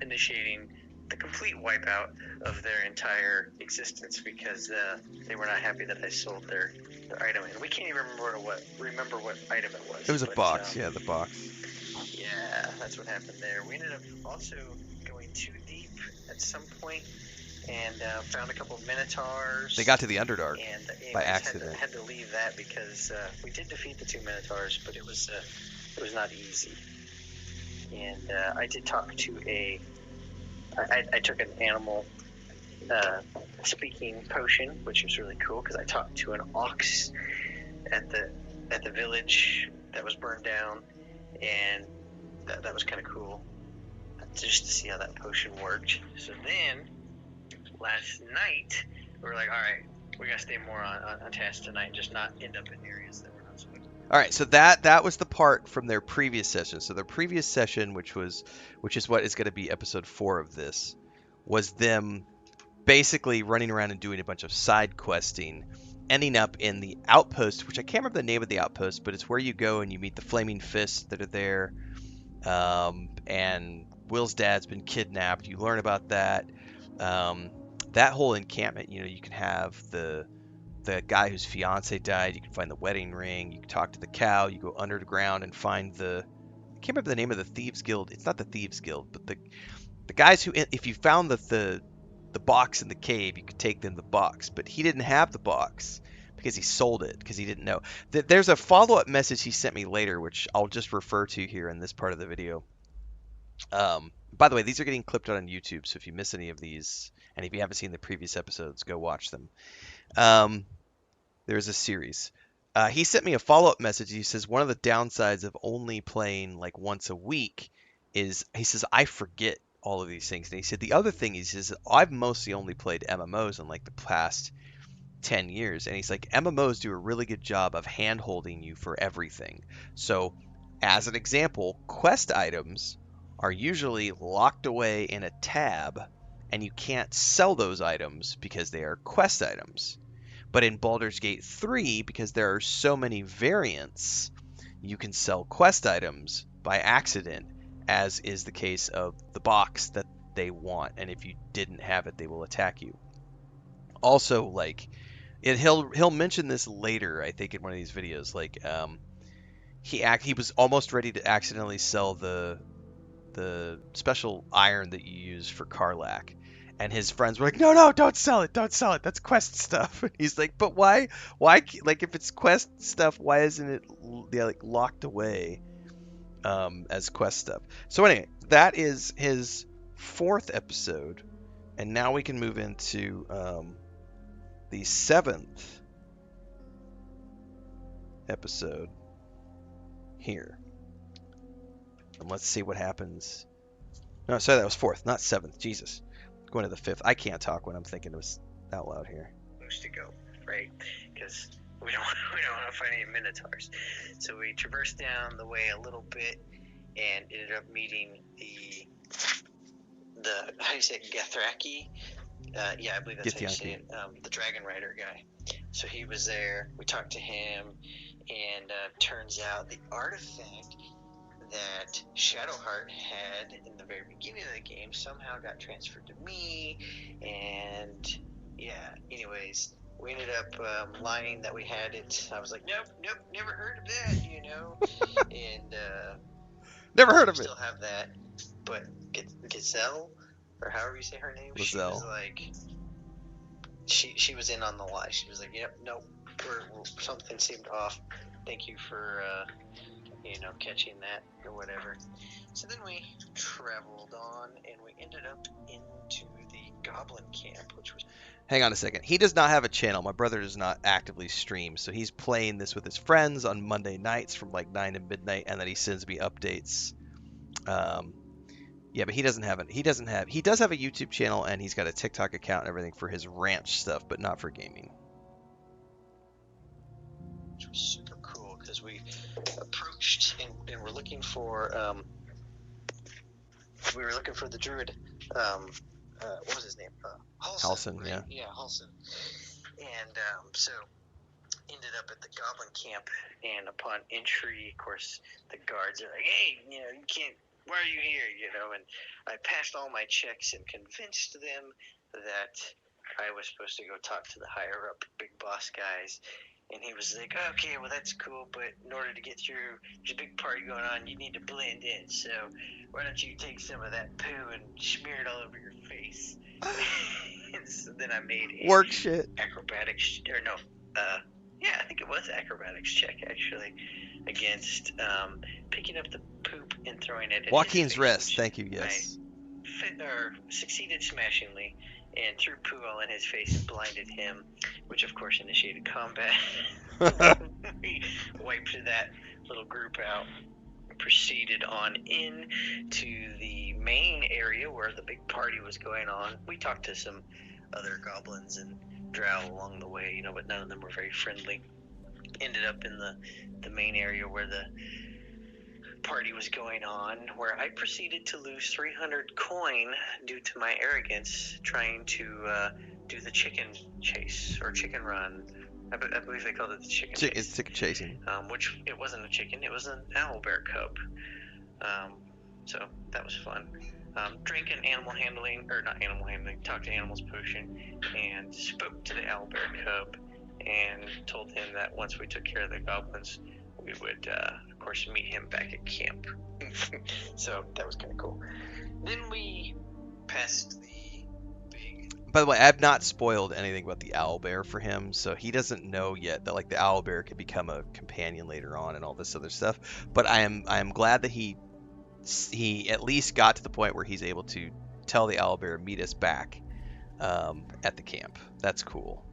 initiating the complete wipeout of their entire existence because they were not happy that I sold their item. And we can't even remember what item it was. It was a box, yeah, the box. Yeah, that's what happened there. We ended up also going too deep at some point and found a couple of minotaurs. They got to the Underdark and by accident. Had to leave that because we did defeat the 2 minotaurs, but it was not easy. And I did talk to I took an animal speaking potion, which was really cool because I talked to an ox at the village that was burned down, and that was kind of cool just to see how that potion worked. So then last night we were like, all right, we gotta stay more on task tonight and just not end up in areas that we're not supposed to. All right, so that was the part from their previous session. So their previous session, which is what is going to be episode 4 of this, was them basically running around and doing a bunch of side questing, ending up in the Outpost, which I can't remember the name of the Outpost, but it's where you go and you meet the Flaming Fists that are there, and Will's dad's been kidnapped. You learn about that. That whole encampment, you can have the guy whose fiance died. You can find the wedding ring. You can talk to the cow. You go underground and find I can't remember the name of the Thieves Guild. It's not the Thieves Guild, but the guys who, if you found the box in the cave, you could take them the box. But he didn't have the box because he sold it because he didn't know. There's a follow-up message he sent me later, which I'll just refer to here in this part of the video. By the way, these are getting clipped out on YouTube, so if you miss any of these, and if you haven't seen the previous episodes, go watch them. There's a series. He sent me a follow-up message. He says one of the downsides of only playing like once a week is, he says, I forget all of these things. And he said the other thing is I've mostly only played MMOs in like the past 10 years. And he's like, MMOs do a really good job of hand-holding you for everything. So as an example, quest items are usually locked away in a tab, and you can't sell those items because they are quest items. But in Baldur's Gate 3, because there are so many variants, you can sell quest items by accident, as is the case of the box that they want, and if you didn't have it, they will attack you. Also, like, he'll mention this later, I think, in one of these videos. Like, he was almost ready to accidentally sell the special iron that you use for Karlach. And his friends were like, no, don't sell it. That's quest stuff. He's like, but why, like, if it's quest stuff, why isn't it like locked away as quest stuff? So anyway, that is his 4th episode. And now we can move into the 7th episode here. And let's see what happens. No, sorry, that was 4th, not 7th. Jesus. Going to the 5th. I can't talk when I'm thinking of out loud here. Supposed to go, right? Because we don't want to find any minotaurs. So we traversed down the way a little bit and ended up meeting the how do you say it, Gathraki? Yeah, I believe that's how you say it. The Dragon Rider guy. So he was there. We talked to him, and turns out the artifact that Shadowheart had in the very beginning of the game somehow got transferred to me, and yeah. Anyways, we ended up lying that we had it. I was like, nope, never heard of that, and Never heard of it. Still have that, but Gazelle, or however you say her name, Lizelle. she was like, she was in on the lie. She was like, yep, nope, something seemed off. Thank you for catching that or whatever. So then we traveled on, and we ended up into the Goblin camp, which was. Hang on a second. He does not have a channel. My brother does not actively stream, so he's playing this with his friends on Monday nights from like 9 to midnight, and then he sends me updates. Yeah, but he doesn't have it. He does have a YouTube channel, and he's got a TikTok account and everything for his ranch stuff, but not for gaming. Which was super cool because we approached and we're looking for the druid. What was his name? Halson, right? yeah. Yeah, Halson. And so ended up at the Goblin camp, and upon entry, of course, the guards are like, "Hey, you can't. Why are you here?" And I passed all my checks and convinced them that I was supposed to go talk to the higher up big boss guys. And he was like, okay, well, that's cool, but in order to get through, there's a big party going on, you need to blend in. So why don't you take some of that poo and smear it all over your face? And so then I made a work shit acrobatics, or no, yeah, I think it was acrobatics check, actually, against picking up the poop and throwing it at Joaquin's his face, Rest, thank you, yes. I succeeded smashingly and threw poo all in his face and blinded him, which of course initiated combat. We wiped that little group out, proceeded on in to the main area where the big party was going on. We talked to some other goblins and drow along the way, but none of them were very friendly. Ended up in the main area where the party was going on, where I proceeded to lose 300 coin due to my arrogance trying to do the chicken chase or chicken run. I believe they called it the chicken chase. It's chicken chasing. Which it wasn't a chicken, it was an owlbear cub. So that was fun. Drank an talked to animals potion, and spoke to the owlbear cub, and told him that once we took care of the goblins, we would, of course, meet him back at camp. So that was kind of cool. Then we passed the big. By the way, I've not spoiled anything about the owlbear for him, so he doesn't know yet that like the owlbear could become a companion later on and all this other stuff. But I am glad that he at least got to the point where he's able to tell the owlbear meet us back at the camp. That's cool.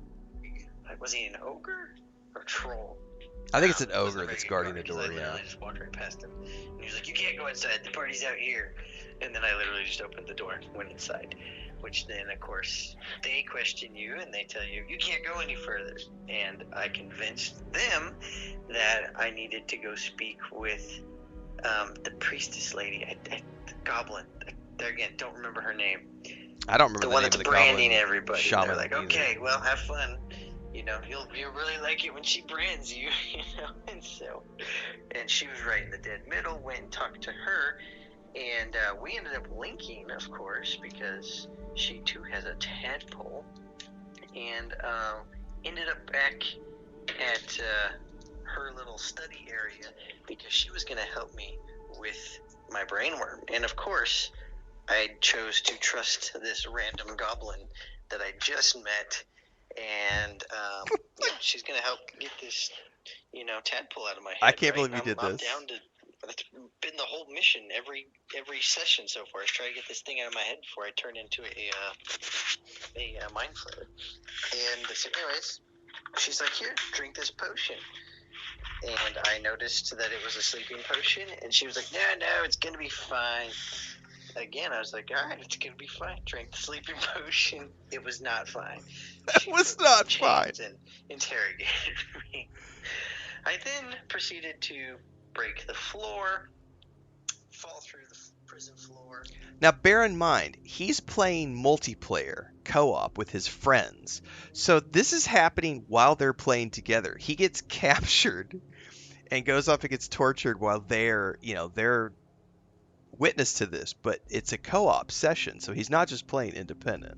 Was he an ogre or troll? I think it's an ogre that's guarding the door, yeah. I just walked right past him, and he was like, you can't go inside, the party's out here. And then I literally just opened the door, went inside, which then, of course, they question you, and they tell you, you can't go any further. And I convinced them that I needed to go speak with the priestess lady, the goblin. There again, don't remember her name. I don't remember the the one name that's of the branding goblin everybody. shaman They're like, either. okay, well, have fun. You'll really like it when she brands you, and she was right in the dead middle. Went and talked to her, and we ended up linking, of course, because she too has a tadpole, and ended up back at her little study area because she was going to help me with my brainworm. And of course, I chose to trust this random goblin that I just met. And she's gonna help get this, tadpole out of my head. I can't believe you did I'm this. down to. That's been the whole mission every session so far is try to get this thing out of my head before I turn into a mind flayer. And so, anyways, she's like, "Here, drink this potion." And I noticed that it was a sleeping potion, and she was like, "No, it's gonna be fine." Again, I was like, all right, it's going to be fine. Drank the sleeping potion. It was not fine. That was not fine. chains and interrogated me. I then proceeded to break the floor, fall through the prison floor. Now, bear in mind, he's playing multiplayer co-op with his friends. So this is happening while they're playing together. He gets captured and goes off and gets tortured while they're witness to this, but it's a co-op session, so he's not just playing independent.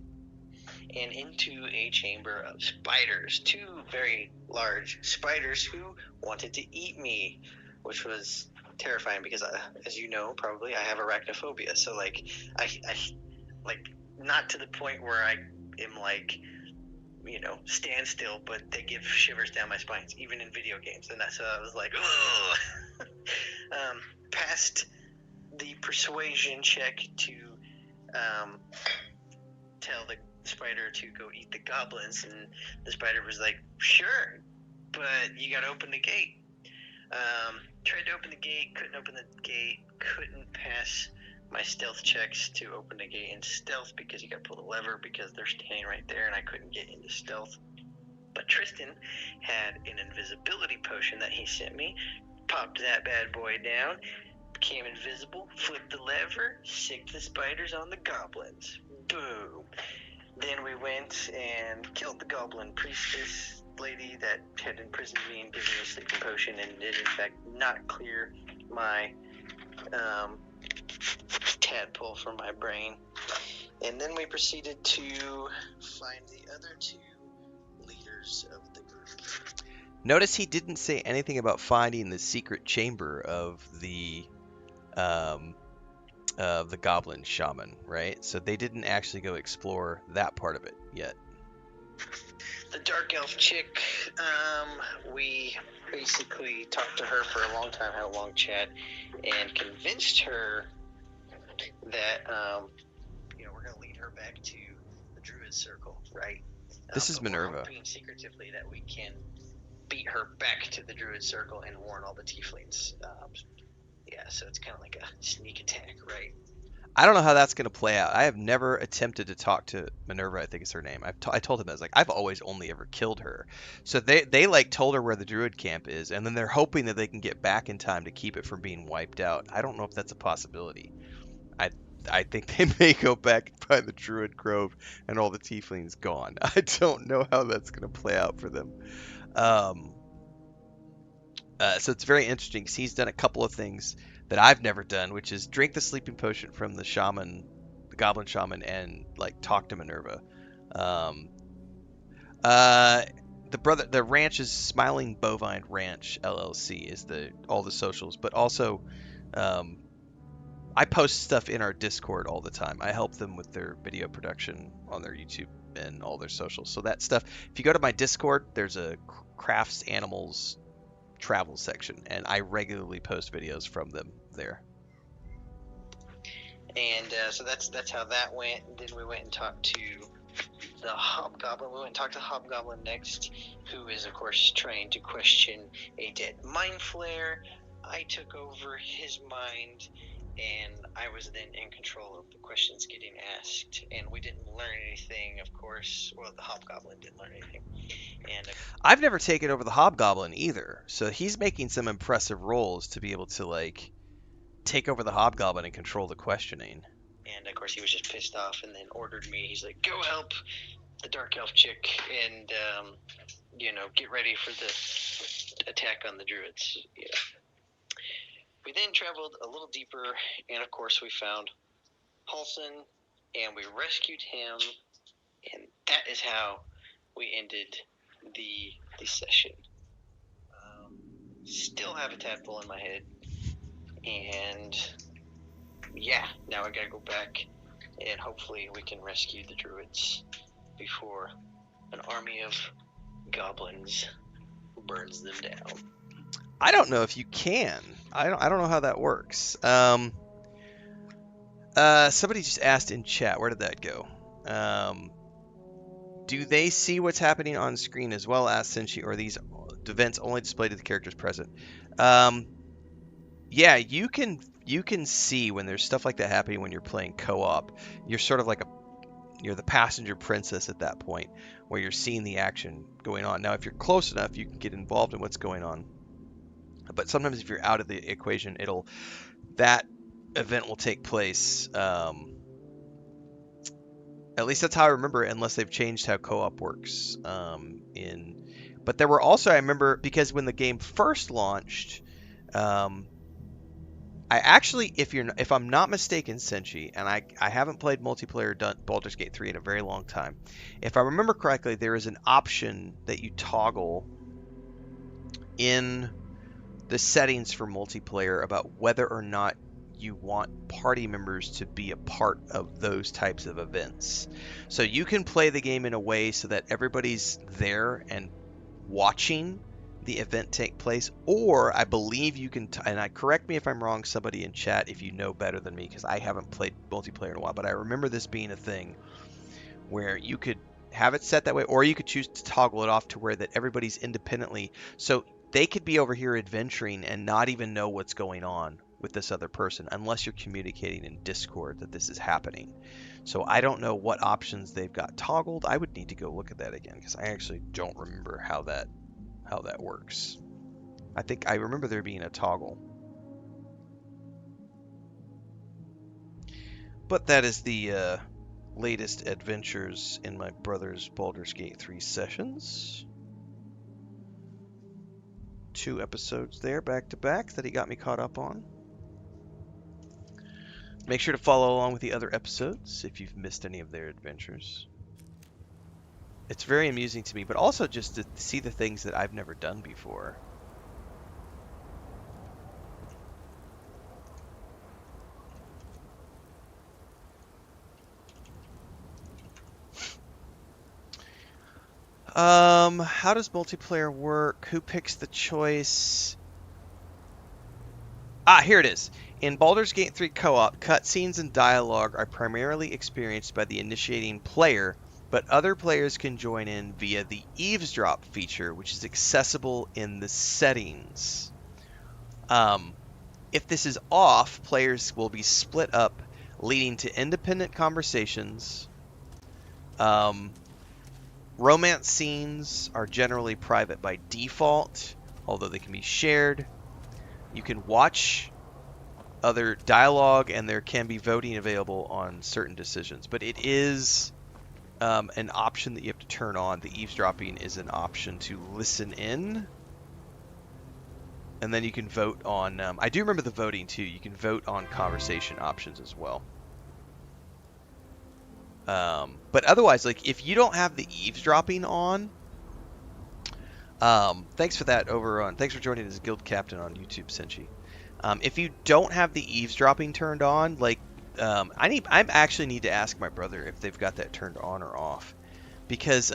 And into a chamber of spiders, 2 very large spiders who wanted to eat me, which was terrifying because, as you know, probably I have arachnophobia. So like, I like not to the point where I am like, stand still, but they give shivers down my spines, even in video games. And so I was like, oh, passed the persuasion check to tell the spider to go eat the goblins, and the spider was like, sure, but you gotta open the gate. Tried to open the gate, couldn't open the gate, couldn't pass my stealth checks to open the gate in stealth because you gotta pull the lever because they're standing right there and I couldn't get into stealth. But Tristan had an invisibility potion that he sent me, popped that bad boy down, became invisible, flipped the lever, sicked the spiders on the goblins. Boom. Then we went and killed the goblin priestess lady that had imprisoned me and given me a sleeping potion and did in fact not clear my tadpole from my brain. And then we proceeded to find the other 2 leaders of the group. Notice he didn't say anything about finding the secret chamber of the goblin shaman, right? So they didn't actually go explore that part of it yet. The dark elf chick, we basically talked to her for a long time, had a long chat, and convinced her that, we're going to lead her back to the Druid Circle, right? This is Minerva. We're hoping secretively that we can beat her back to the Druid Circle and warn all the tieflings. So it's kind of like a sneak attack, right? I don't know how that's going to play out. I have never attempted to talk to Minerva, I think is her name. I told him, I was like, I've always only ever killed her. So they like told her where the druid camp is, and then they're hoping that they can get back in time to keep it from being wiped out. I don't know if that's a possibility. I think they may go back and find the druid grove and all the tieflings gone. I don't know how that's going to play out for them. So it's very interesting because he's done a couple of things that I've never done, which is drink the sleeping potion from the shaman, the goblin shaman, and like talk to Minerva. The ranch is Smiling Bovine Ranch LLC is all the socials, but also I post stuff in our Discord all the time. I help them with their video production on their YouTube and all their socials. So that stuff, if you go to my Discord, there's a crafts animals travel section, and I regularly post videos from them there. And so that's how that went. And then we went and talked to the Hobgoblin. We went and talked to the Hobgoblin next, who is of course trained to question a dead mind flare. I took over his mind, and I was then in control of the questions getting asked. And we didn't learn anything, of course. Well, the Hobgoblin didn't learn anything. And I've never taken over the Hobgoblin either, so he's making some impressive rolls to be able to like take over the Hobgoblin and control the questioning. And of course he was just pissed off and then ordered me. He's like, go help the dark elf chick and get ready for the attack on the druids. We then traveled a little deeper, and of course we found Halson, and we rescued him, and that is how we ended the session. Still have a tadpole in my head, and now I gotta go back, and hopefully we can rescue the druids before an army of goblins burns them down. I don't know if you can. I don't know how that works. Somebody just asked in chat, where did that go? Do they see what's happening on screen as well as Senshi, or are these events only displayed to the characters present? Yeah, you can see when there's stuff like that happening when you're playing co-op. You're sort of like You're the passenger princess at that point, where you're seeing the action going on. Now, if you're close enough, you can get involved in what's going on. But sometimes if you're out of the equation, that event will take place. At least that's how I remember it, unless they've changed how co-op works. But there were also, I remember, because when the game first launched, I actually, if I'm not mistaken, Senshi, and I haven't played multiplayer Baldur's Gate 3 in a very long time. If I remember correctly, there is an option that you toggle in the settings for multiplayer about whether or not you want party members to be a part of those types of events. So you can play the game in a way so that everybody's there and watching the event take place, or I believe you can, and correct me if I'm wrong, somebody in chat if you know better than me, because I haven't played multiplayer in a while, but I remember this being a thing where you could have it set that way, or you could choose to toggle it off to where that everybody's independently, so they could be over here adventuring and not even know what's going on with this other person unless you're communicating in Discord that this is happening. So I don't know what options they've got toggled. I would need to go look at that again, because I actually don't remember how that works. I remember there being a toggle. But that is the latest adventures in my brother's Baldur's Gate 3 sessions. 2 episodes there back to back that he got me caught up on. Make sure to follow along with the other episodes if you've missed any of their adventures. It's very amusing to me, but also just to see the things that I've never done before. How does multiplayer work? Who picks the choice? Here it is. In Baldur's Gate 3 co-op, cutscenes and dialogue are primarily experienced by the initiating player, but other players can join in via the eavesdrop feature, which is accessible in the settings. If this is off, players will be split up, leading to independent conversations. Romance scenes are generally private by default, although they can be shared. You can watch other dialogue, and there can be voting available on certain decisions. But it is an option that you have to turn on. The eavesdropping is an option to listen in. And then you can vote on... I do remember the voting, too. You can vote on conversation options as well. But otherwise, like, if you don't have the eavesdropping on... thanks for that thanks for joining as a guild captain on YouTube, Senshi. If you don't have the eavesdropping turned on, like, I actually need to ask my brother if they've got that turned on or off, because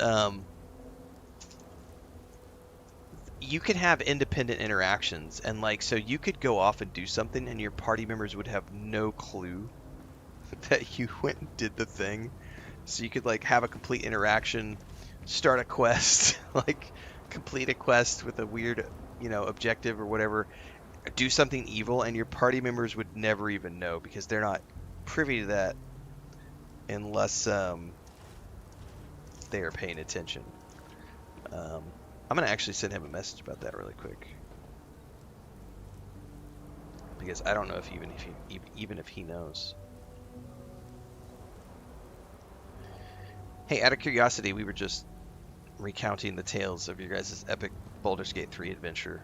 you can have independent interactions, and like, so you could go off and do something, and your party members would have no clue that you went and did the thing. So you could like have a complete interaction, start a quest, like complete a quest with a weird, objective or whatever, do something evil, and your party members would never even know because they're not privy to that unless they are paying attention. I'm gonna actually send him a message about that really quick, because I don't know if even if he knows. Hey, out of curiosity, we were just recounting the tales of your guys' epic Baldur's Gate 3 adventure.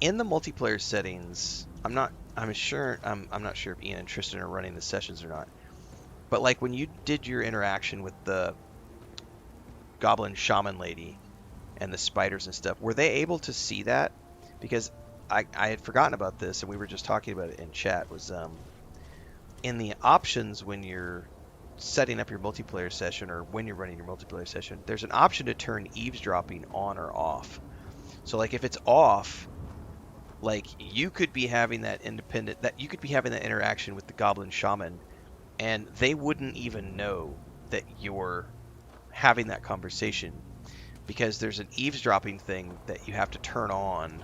In the multiplayer settings, I'm not sure if Ian and Tristan are running the sessions or not. But like when you did your interaction with the goblin shaman lady and the spiders and stuff, were they able to see that? Because I had forgotten about this, and we were just talking about it in chat, was in the options when you're setting up your multiplayer session, or when you're running your multiplayer session, there's an option to turn eavesdropping on or off. So like if it's off, like you could be having that interaction with the goblin shaman, and they wouldn't even know that you're having that conversation, because there's an eavesdropping thing that you have to turn on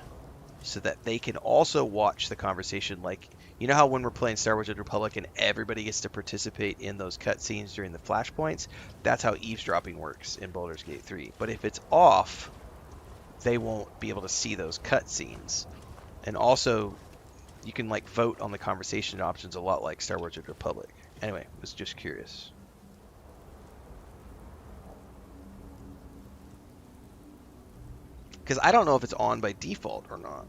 so that they can also watch the conversation. Like, you know how when we're playing Star Wars: The Republic and everybody gets to participate in those cutscenes during the flashpoints? That's how eavesdropping works in Baldur's Gate 3. But if it's off, they won't be able to see those cutscenes. And also, you can like vote on the conversation options a lot like Star Wars: The Republic. Anyway, was just curious. Because I don't know if it's on by default or not.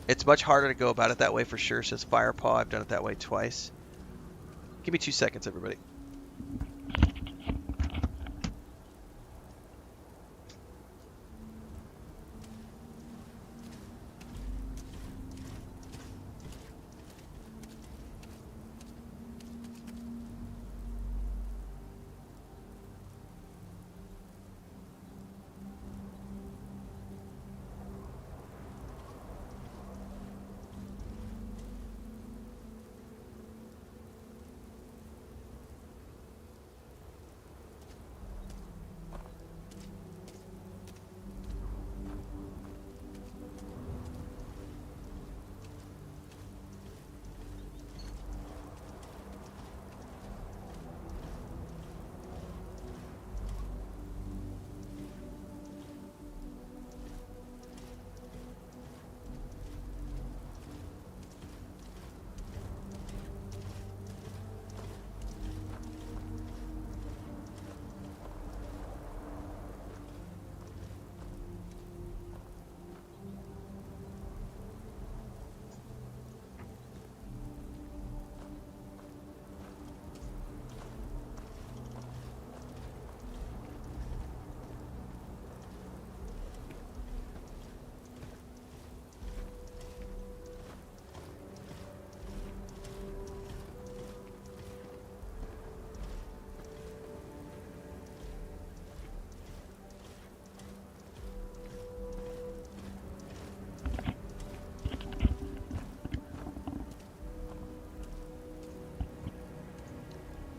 It's much harder to go about it that way for sure, says Firepaw. I've done it that way twice. Give me 2 seconds, everybody.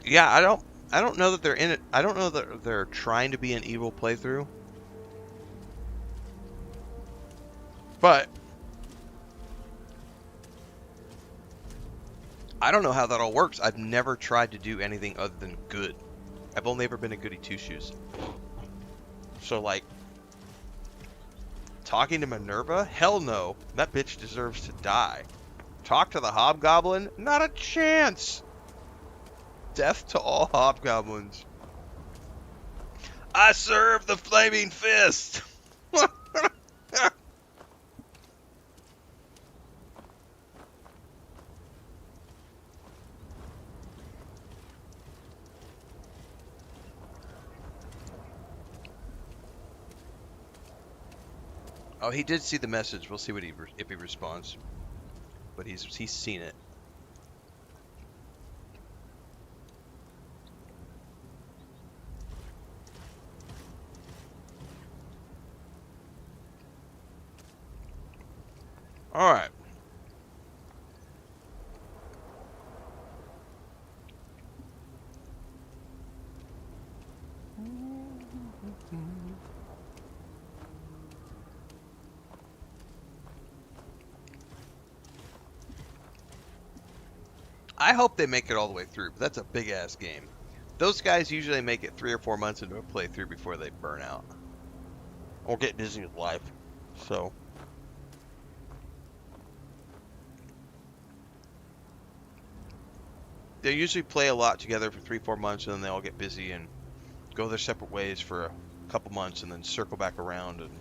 Yeah, I don't know that they're in it. I don't know that they're trying to be an evil playthrough. But I don't know how that all works. I've never tried to do anything other than good. I've only ever been a goody two-shoes. So like talking to Minerva? Hell no. That bitch deserves to die. Talk to the Hobgoblin? Not a chance. Death to all hobgoblins. I serve the flaming fist. Oh, he did see the message. We'll see what if he responds. But he's seen it. All right. I hope they make it all the way through, but that's a big-ass game. Those guys usually make it 3 or 4 months into a playthrough before they burn out. Or get busy with life. So... they usually play a lot together for 3-4 months, and then they all get busy and go their separate ways for a couple months, and then circle back around. And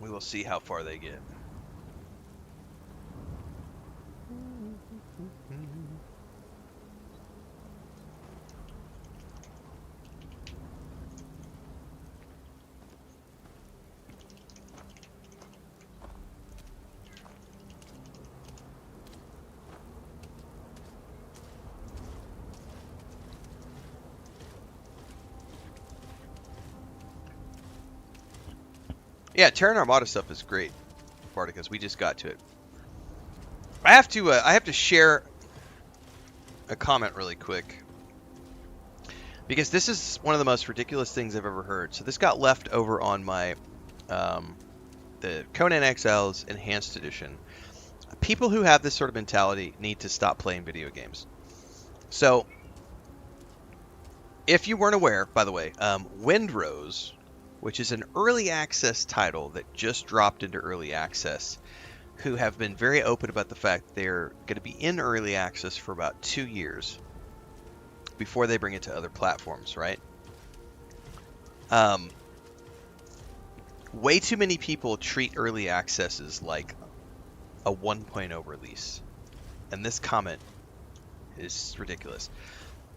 we will see how far they get. Yeah, Terran Armada stuff is great, Spartacus. We just got to it. I have to share a comment really quick. Because this is one of the most ridiculous things I've ever heard. So this got left over on my the Conan Exiles Enhanced Edition. People who have this sort of mentality need to stop playing video games. So, if you weren't aware, by the way, Windrose, which is an early access title that just dropped into early access, who have been very open about the fact they're going to be in early access for about 2 years before they bring it to other platforms, right? Way too many people treat early accesses like a 1.0 release. And this comment is ridiculous.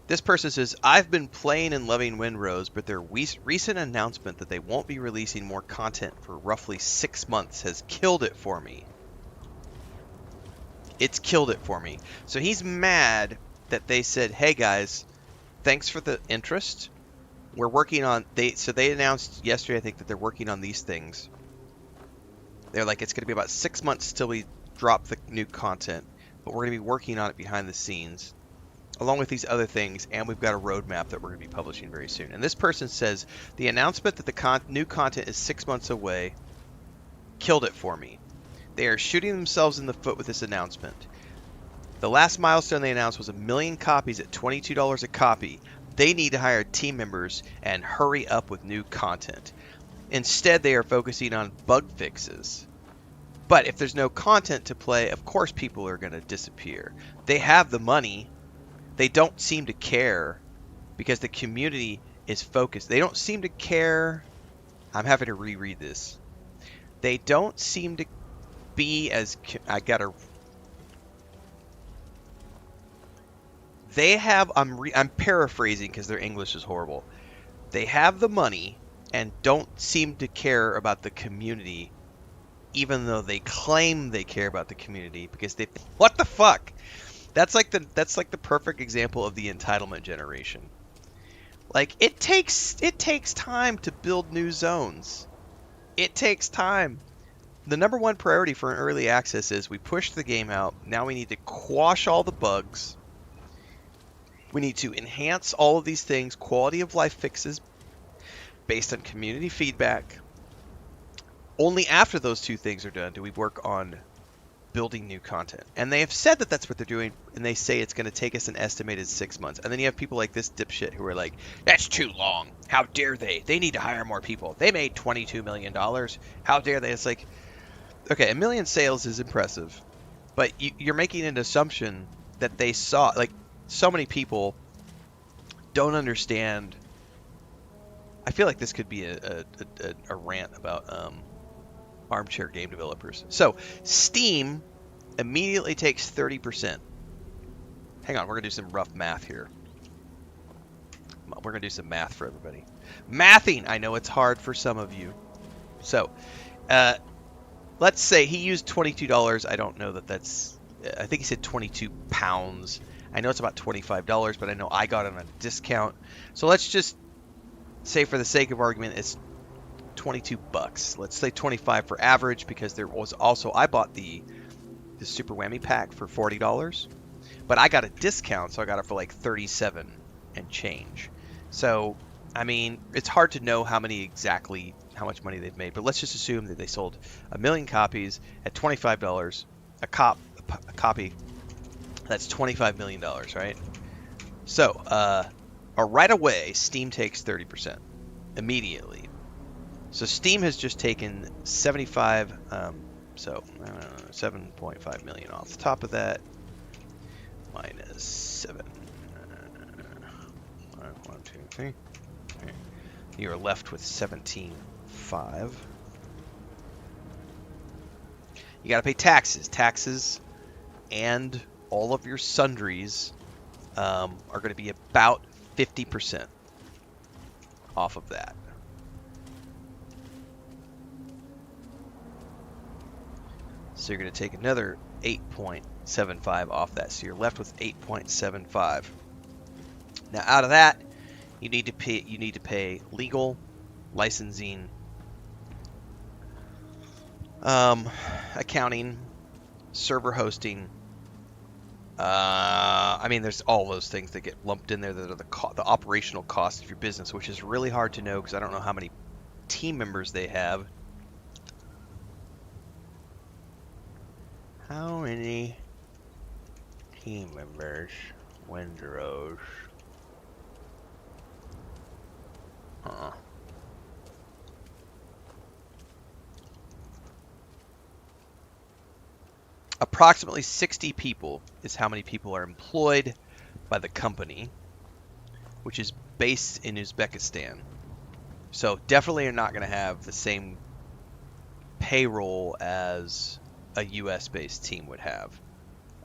This person says, I've been playing and loving Windrose, but their recent announcement that they won't be releasing more content for roughly 6 months has killed it for me. It's killed it for me. So he's mad that they said, hey guys, thanks for the interest. We're working on... They announced yesterday, I think, that they're working on these things. They're like, it's going to be about 6 months till we drop the new content, but we're going to be working on it behind the scenes, along with these other things, and we've got a roadmap that we're going to be publishing very soon. And this person says, the announcement that the new content is 6 months away killed it for me. They are shooting themselves in the foot with this announcement. The last milestone they announced was 1 million copies at $22 a copy. They need to hire team members and hurry up with new content. Instead, they are focusing on bug fixes. But if there's no content to play, of course people are going to disappear. They have the money. They don't seem to care because the community is focused. They don't seem to care. I'm having to reread this. They don't seem to be as... They have... I'm paraphrasing because their English is horrible. They have the money and don't seem to care about the community, even though they claim they care about the community because they... What the fuck? That's like the perfect example of the entitlement generation. Like, it takes time to build new zones. It takes time. The number one priority for an early access is we push the game out. Now we need to quash all the bugs. We need to enhance all of these things, quality of life fixes based on community feedback. Only after those two things are done do we work on building new content. And they have said that that's what they're doing, and they say it's going to take us an estimated 6 months. And then you have people like this dipshit who are like, that's too long. How dare they? They need to hire more people. They made $22 million. How dare they? It's like, okay, 1 million sales is impressive, but you're making an assumption that they saw, like, so many people don't understand. I feel like this could be a rant about armchair game developers. So Steam immediately takes 30%. Hang on, we're gonna do some rough math here. We're gonna do some math for everybody. Mathing, I know it's hard for some of you. So let's say he used $22. I don't know that that's... I think he said 22 pounds. I know it's about $25, but I know I got it on a discount. So let's just say, for the sake of argument, it's 22 bucks. Let's say 25 for average, because there was also... I bought the Super Whammy pack for $40, but I got a discount, so I got it for like 37 and change. So, I mean, it's hard to know how much money they've made, but let's just assume that they sold 1 million copies at $25 a copy. That's $25 million, right? So, right away, Steam takes 30% immediately. So Steam has just taken 75, so 7.5 million off the top of that, minus 7. 1, 2, 3. Okay. You are left with 17.5. You got to pay taxes, and all of your sundries are going to be about 50% off of that. So you're going to take another 8.75 off that. So you're left with 8.75. Now out of that, you need to pay legal, licensing, accounting, server hosting. I mean, there's all those things that get lumped in there that are the operational cost of your business, which is really hard to know because I don't know how many team members they have. How many team members? Windrows. Approximately 60 people is how many people are employed by the company, which is based in Uzbekistan. So definitely are not going to have the same payroll as a US-based team would have.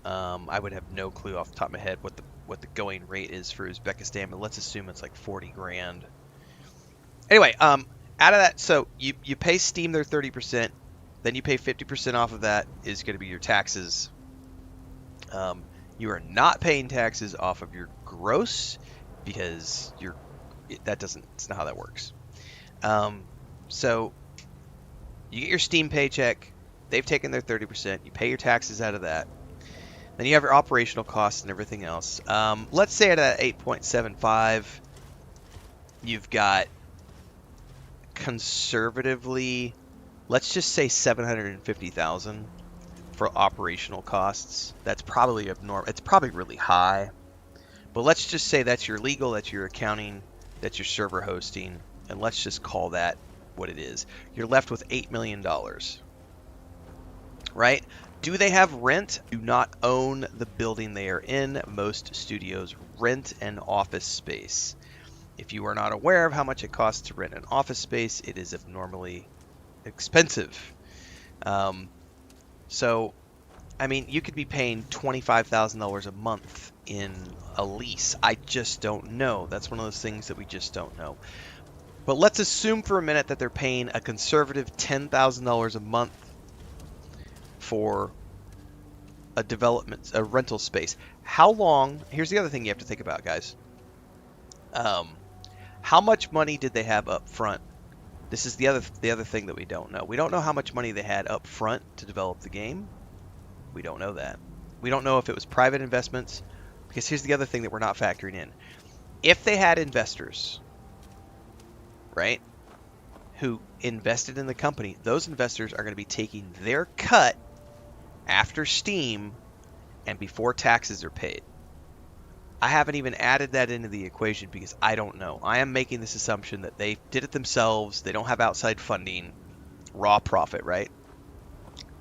I would have no clue off the top of my head what the going rate is for Uzbekistan, but let's assume it's like 40 grand. Anyway, out of that, so you pay Steam their 30%, then you pay 50% off of that is going to be your taxes. You are not paying taxes off of your gross because it's not how that works. So you get your Steam paycheck, they've taken their 30%, you pay your taxes out of that. Then you have your operational costs and everything else. Let's say at 8.75, you've got conservatively, let's just say 750,000 for operational costs. That's probably abnormal. It's probably really high. But let's just say that's your legal, that's your accounting, that's your server hosting, and let's just call that what it is. You're left with $8 million. Right? Do they have rent? Do not own the building they are in. Most studios rent an office space. If you are not aware of how much it costs to rent an office space, it is abnormally expensive. So, I mean, you could be paying $25,000 a month in a lease. I just don't know. That's one of those things that we just don't know. But let's assume for a minute that they're paying a conservative $10,000 a month for a rental space. How long? Here's the other thing you have to think about, guys. How much money did they have up front? This is the other thing that we don't know. We don't know how much money they had up front to develop the game. We don't know that. We don't know if it was private investments, because here's the other thing that we're not factoring in. If they had investors, right, who invested in the company, those investors are going to be taking their cut after Steam and before taxes are paid. I haven't even added that into the equation because I don't know. I am making this assumption that they did it themselves. They don't have outside funding. Raw profit, right?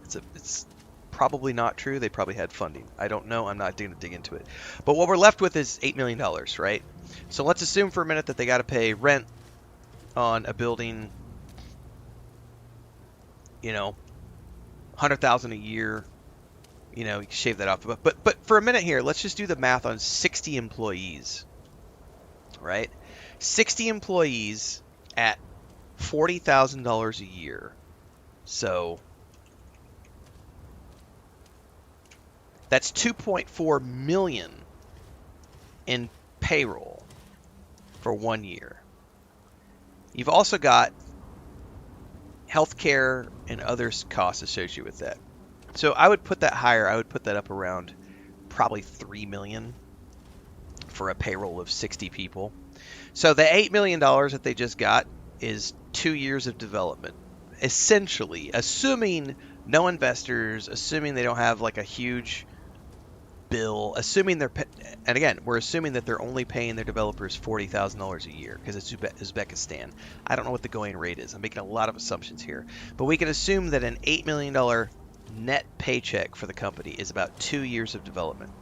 It's probably not true. They probably had funding. I don't know. I'm not going to dig into it. But what we're left with is $8 million, right? So let's assume for a minute that they got to pay rent on a building, $100,000 a year. You can shave that off. But for a minute here, let's just do the math on 60 employees, right? 60 employees at $40,000 a year. So that's $2.4 million in payroll for 1 year. You've also got healthcare and other costs associated with that. So I would put that higher. I would put that up around probably $3 million for a payroll of 60 people. So the $8 million that they just got is 2 years of development. Essentially, assuming no investors, assuming they don't have like a huge bill, assuming and again, we're assuming that they're only paying their developers $40,000 a year because it's Uzbekistan. I don't know what the going rate is. I'm making a lot of assumptions here. But we can assume that an $8 million net paycheck for the company is about 2 years of development,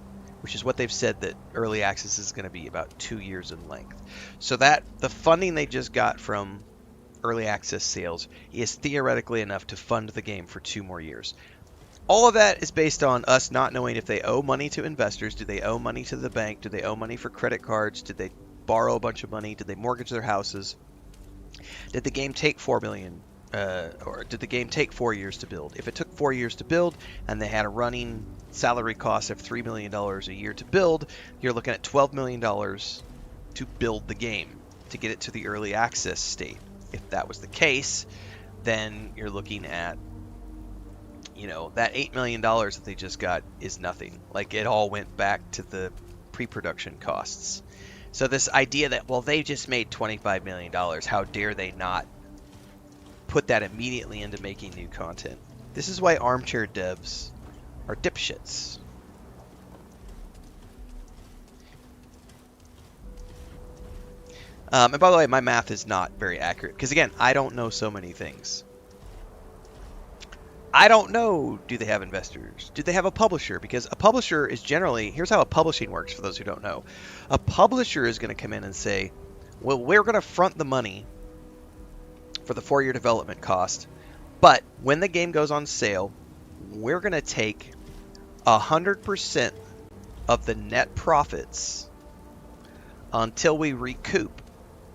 which is what they've said that early access is going to be, about 2 years in length. So that the funding they just got from early access sales is theoretically enough to fund the game for 2 more years. All of that is based on us not knowing if they owe money to investors. Do they owe money to the bank? Do they owe money for credit cards? Did they borrow a bunch of money? Did they mortgage their houses? Did the game take $4 million? Or did the game take 4 years to build? If it took 4 years to build and they had a running salary cost of $3 million a year to build, you're looking at $12 million to build the game, to get it to the early access state. If that was the case, then you're looking at, you know, that $8 million that they just got is nothing. Like, it all went back to the pre-production costs. So this idea that, well, they just made $25 million, how dare they not put that immediately into making new content? This is why armchair devs are dipshits. And by the way, my math is not very accurate, because again, I don't know so many things. I don't know, do they have investors? Do they have a publisher? Because a publisher is generally, here's how a publishing works for those who don't know. A publisher is going to come in and say, well, we're going to front the money for the 4-year development cost, but when the game goes on sale, we're going to take 100% of the net profits until we recoup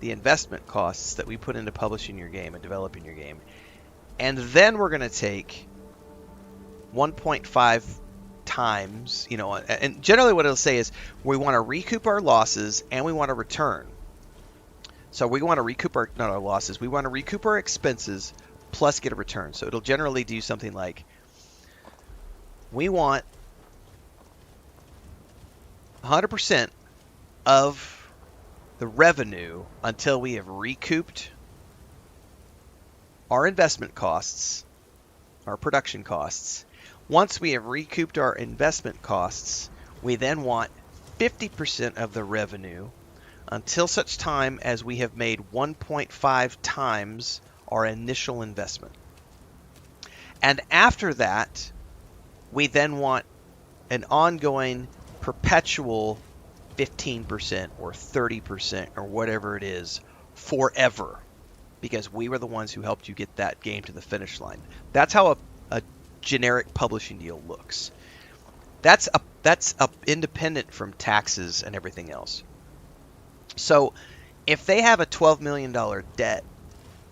the investment costs that we put into publishing your game and developing your game. And then we're going to take 1.5 times, you know, and generally what it'll say is we want to recoup our losses and we want to return. So we want to recoup our, not our losses, we want to recoup our expenses plus get a return. So it'll generally do something like, we want 100% of the revenue until we have recouped our investment costs, our production costs. Once we have recouped our investment costs, we then want 50% of the revenue until such time as we have made 1.5 times our initial investment. And after that, we then want an ongoing, perpetual 15% or 30% or whatever it is forever, because we were the ones who helped you get that game to the finish line. That's how a generic publishing deal looks. That's independent from taxes and everything else. So if they have a $12 million debt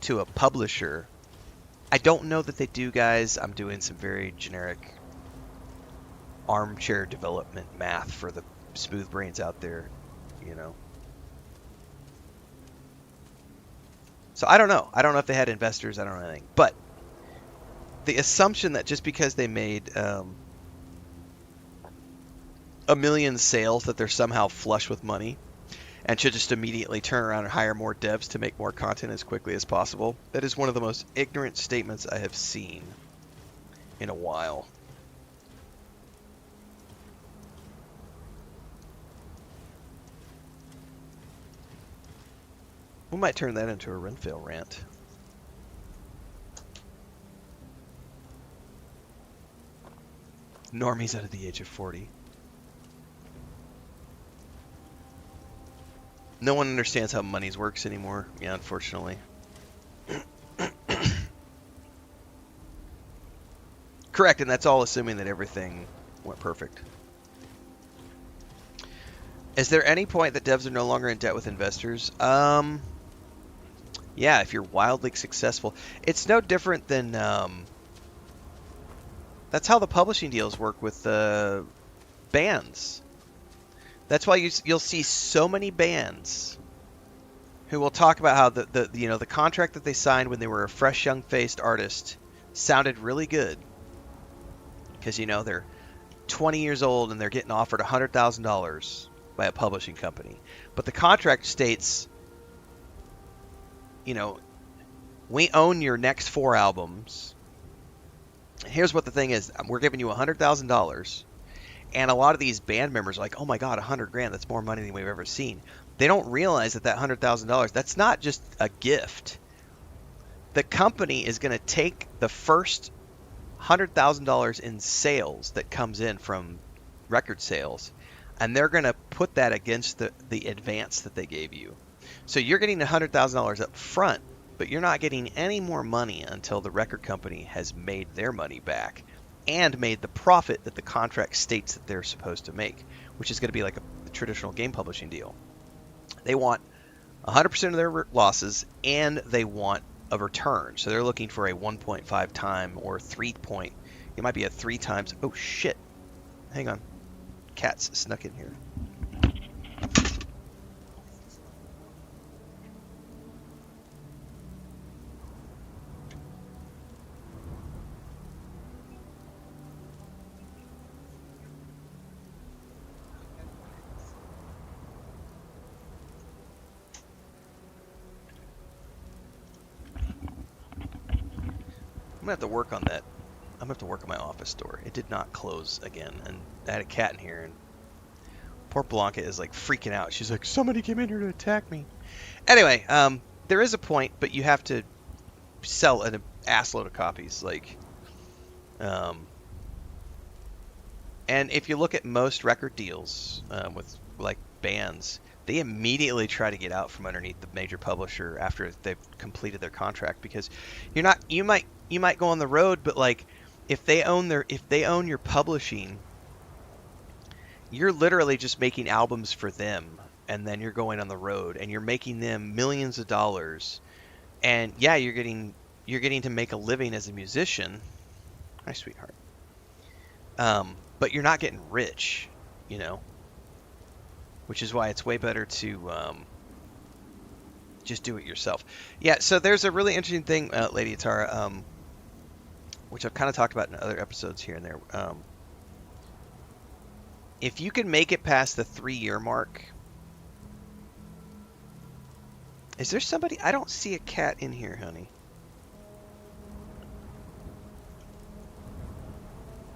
to a publisher, I don't know that they do, guys. I'm doing some very generic armchair development math for the smooth brains out there, you know. So I don't know. I don't know if they had investors. I don't know anything. But the assumption that just because they made 1 million sales that they're somehow flush with money and should just immediately turn around and hire more devs to make more content as quickly as possible, that is one of the most ignorant statements I have seen in a while. We might turn that into a Renfail rant. Normies out of the age of 40. No one understands how money works anymore. Yeah, unfortunately. Correct, and that's all assuming that everything went perfect. Is there any point that devs are no longer in debt with investors? Yeah, if you're wildly successful. It's no different than... that's how the publishing deals work with bands. That's why you'll see so many bands who will talk about how the contract that they signed when they were a fresh, young-faced artist sounded really good. Because, you know, they're 20 years old and they're getting offered $100,000 by a publishing company. But the contract states, you know, we own your next 4 albums. Here's what the thing is. We're giving you $100,000. And a lot of these band members are like, oh my God, $100,000, that's more money than we've ever seen. They don't realize that $100,000, that's not just a gift. The company is going to take the first $100,000 in sales that comes in from record sales, and they're going to put that against the advance that they gave you. So you're getting $100,000 up front, but you're not getting any more money until the record company has made their money back and made the profit that the contract states that they're supposed to make, which is going to be like a traditional game publishing deal. They want 100% of their losses, and they want a return. So they're looking for a 1.5 time or 3 point. It might be a 3 times. Oh, shit. Hang on. Cats snuck in here. gonna have to work on that. I'm gonna have to work on my office door. It did not close again, and I had a cat in here, and poor Blanca is like freaking out. She's like, somebody came in here to attack me. Anyway, there is a point, but you have to sell an assload of copies, like, and if you look at most record deals with like bands, they immediately try to get out from underneath the major publisher after they've completed their contract, because you might go on the road, but like if they own your publishing, you're literally just making albums for them, and then you're going on the road and you're making them millions of dollars, and yeah, you're getting to make a living as a musician. Hi, sweetheart. But you're not getting rich, you know, which is why it's way better to just do it yourself. Yeah, so there's a really interesting thing, Lady Atara, which I've kind of talked about in other episodes here and there. If you can make it past the 3-year mark, is there somebody? I don't see a cat in here, honey.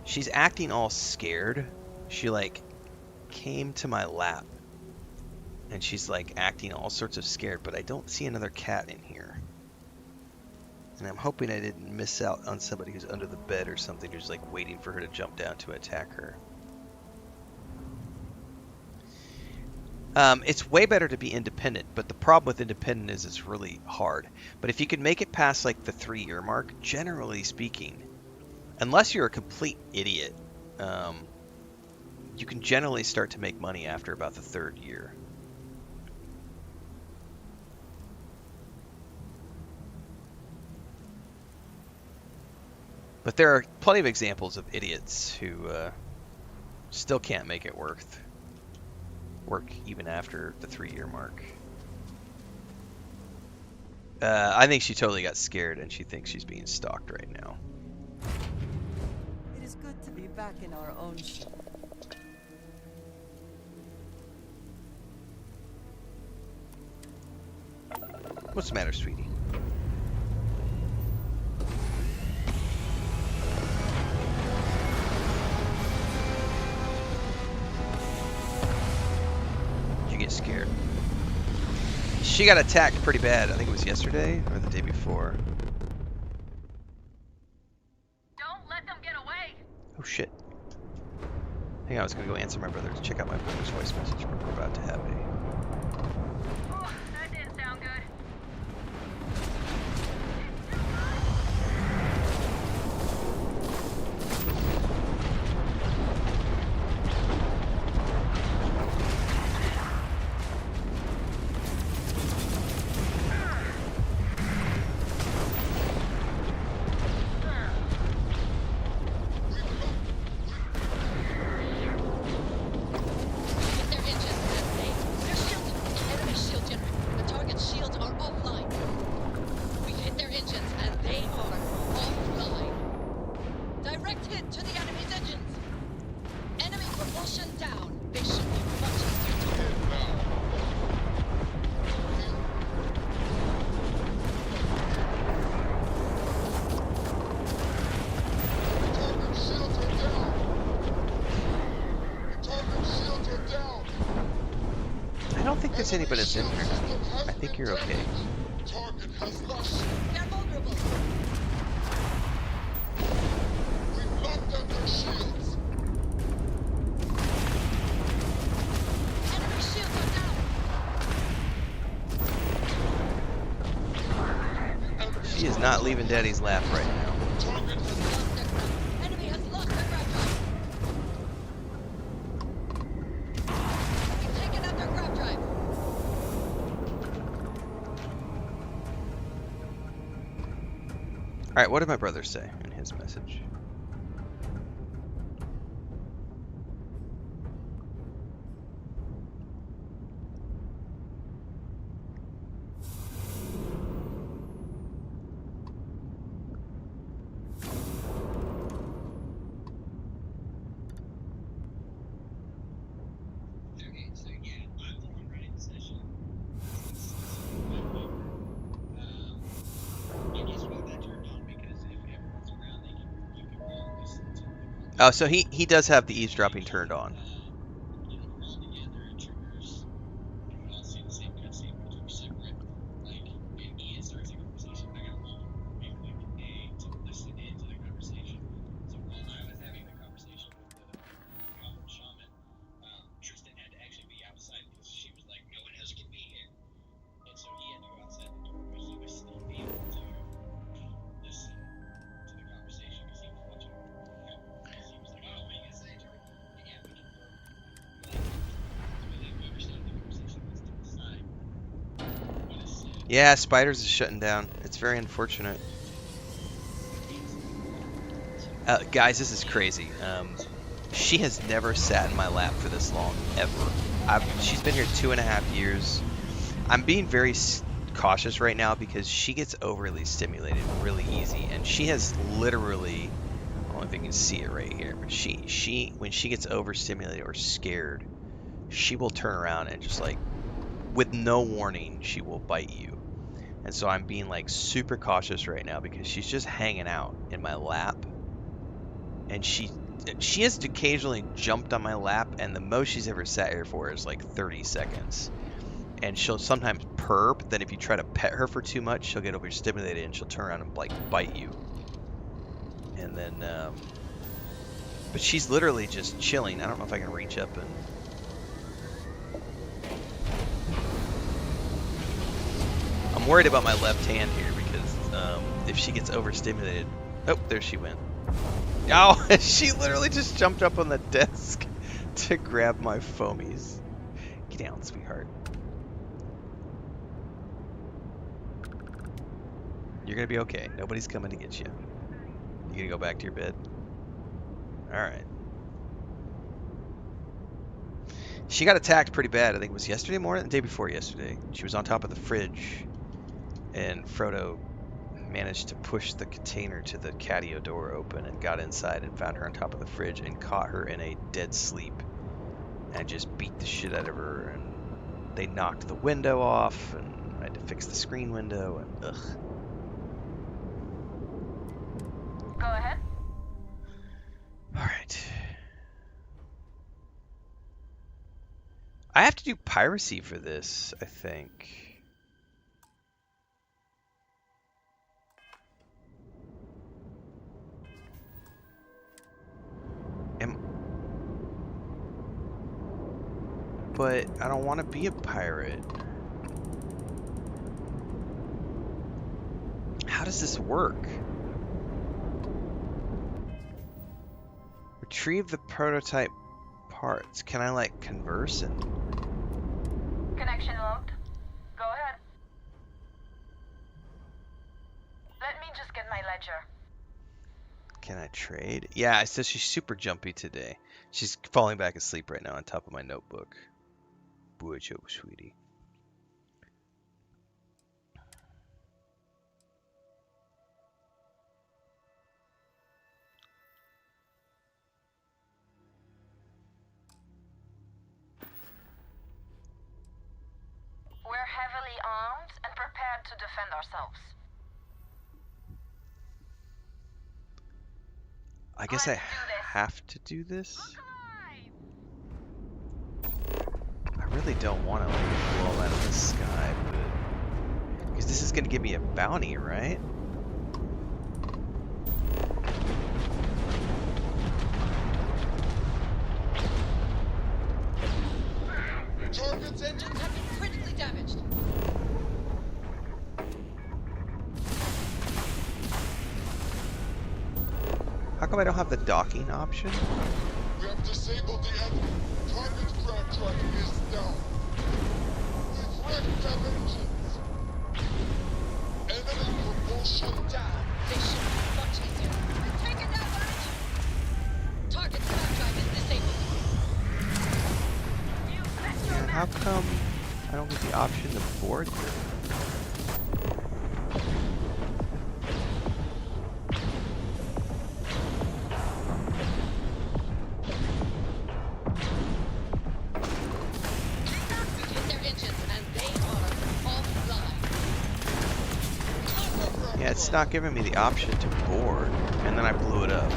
She's acting all scared. She like came to my lap and she's like acting all sorts of scared, but I don't see another cat in here. And I'm hoping I didn't miss out on somebody who's under the bed or something, who's like waiting for her to jump down to attack her. It's way better to be independent, but the problem with independent is it's really hard. But if you can make it past like the 3-year mark, generally speaking, unless you're a complete idiot, you can generally start to make money after about the 3rd year. But there are plenty of examples of idiots who still can't make it work even after the 3-year mark. I think she totally got scared and she thinks she's being stalked right now. It is good to be back in our own show. What's the matter, sweetie? Did you get scared? She got attacked pretty bad. I think it was yesterday or the day before. Don't let them get away. Oh shit. I think I was gonna go answer my brother. Check out my brother's voice message. We're about to have a... Oh, that didn't sound good. I don't think there's anybody that's in here. I think you're okay. They're vulnerable. We've locked up their shields. Enemy shields are down. She is not leaving Daddy's lap right now. Enemy has lost their grab drive. We've taken out their grab drive. Alright, what did my brother say in his message? Oh, so he does have the eavesdropping turned on. Yeah, Spiders is shutting down. It's very unfortunate. Guys, this is crazy. She has never sat in my lap for this long, ever. She's been here 2.5 years. I'm being very cautious right now because she gets overly stimulated really easy, and she has literally, I don't know if you can see it right here, but she when she gets overstimulated or scared, she will turn around and just like, with no warning, she will bite you. And so I'm being like super cautious right now because she's just hanging out in my lap, and she has occasionally jumped on my lap, and the most she's ever sat here for is like 30 seconds. And she'll sometimes purr, but then if you try to pet her for too much, she'll get overstimulated and she'll turn around and like bite you. And then, but she's literally just chilling. I don't know if I can reach up and. I'm worried about my left hand here because if she gets overstimulated. Oh, there she went. Oh, she literally just jumped up on the desk to grab my foamies. Get down, sweetheart. You're gonna be okay. Nobody's coming to get you. You gonna go back to your bed? Alright. She got attacked pretty bad. I think it was yesterday morning, the day before yesterday. She was on top of the fridge, and Frodo managed to push the container to the catio door open and got inside and found her on top of the fridge and caught her in a dead sleep and just beat the shit out of her, and they knocked the window off, and I had to fix the screen window, and ugh. Go ahead. Alright. I have to do piracy for this, I think. But I don't want to be a pirate. How does this work? Retrieve the prototype parts. Can I like converse and... Connection locked. Go ahead. Let me just get my ledger. Can I trade? Yeah, it says she's super jumpy today. She's falling back asleep right now on top of my notebook. Buocho, sweetie. We're heavily armed and prepared to defend ourselves. I guess I have to do this? I really don't want to like blow them out of the sky, but... Because this is going to give me a bounty, right? Target's engines have been critically damaged. How come I don't have the docking option? We have disabled the enemy. Target's frag tracking is down. We've wrecked their engines. Enemy propulsion down. This should be much easier. We've taken down one engine. Target's frag drive is disabled. And how come I don't get the option to board here? Yeah, it's not giving me the option to board, and then I blew it up.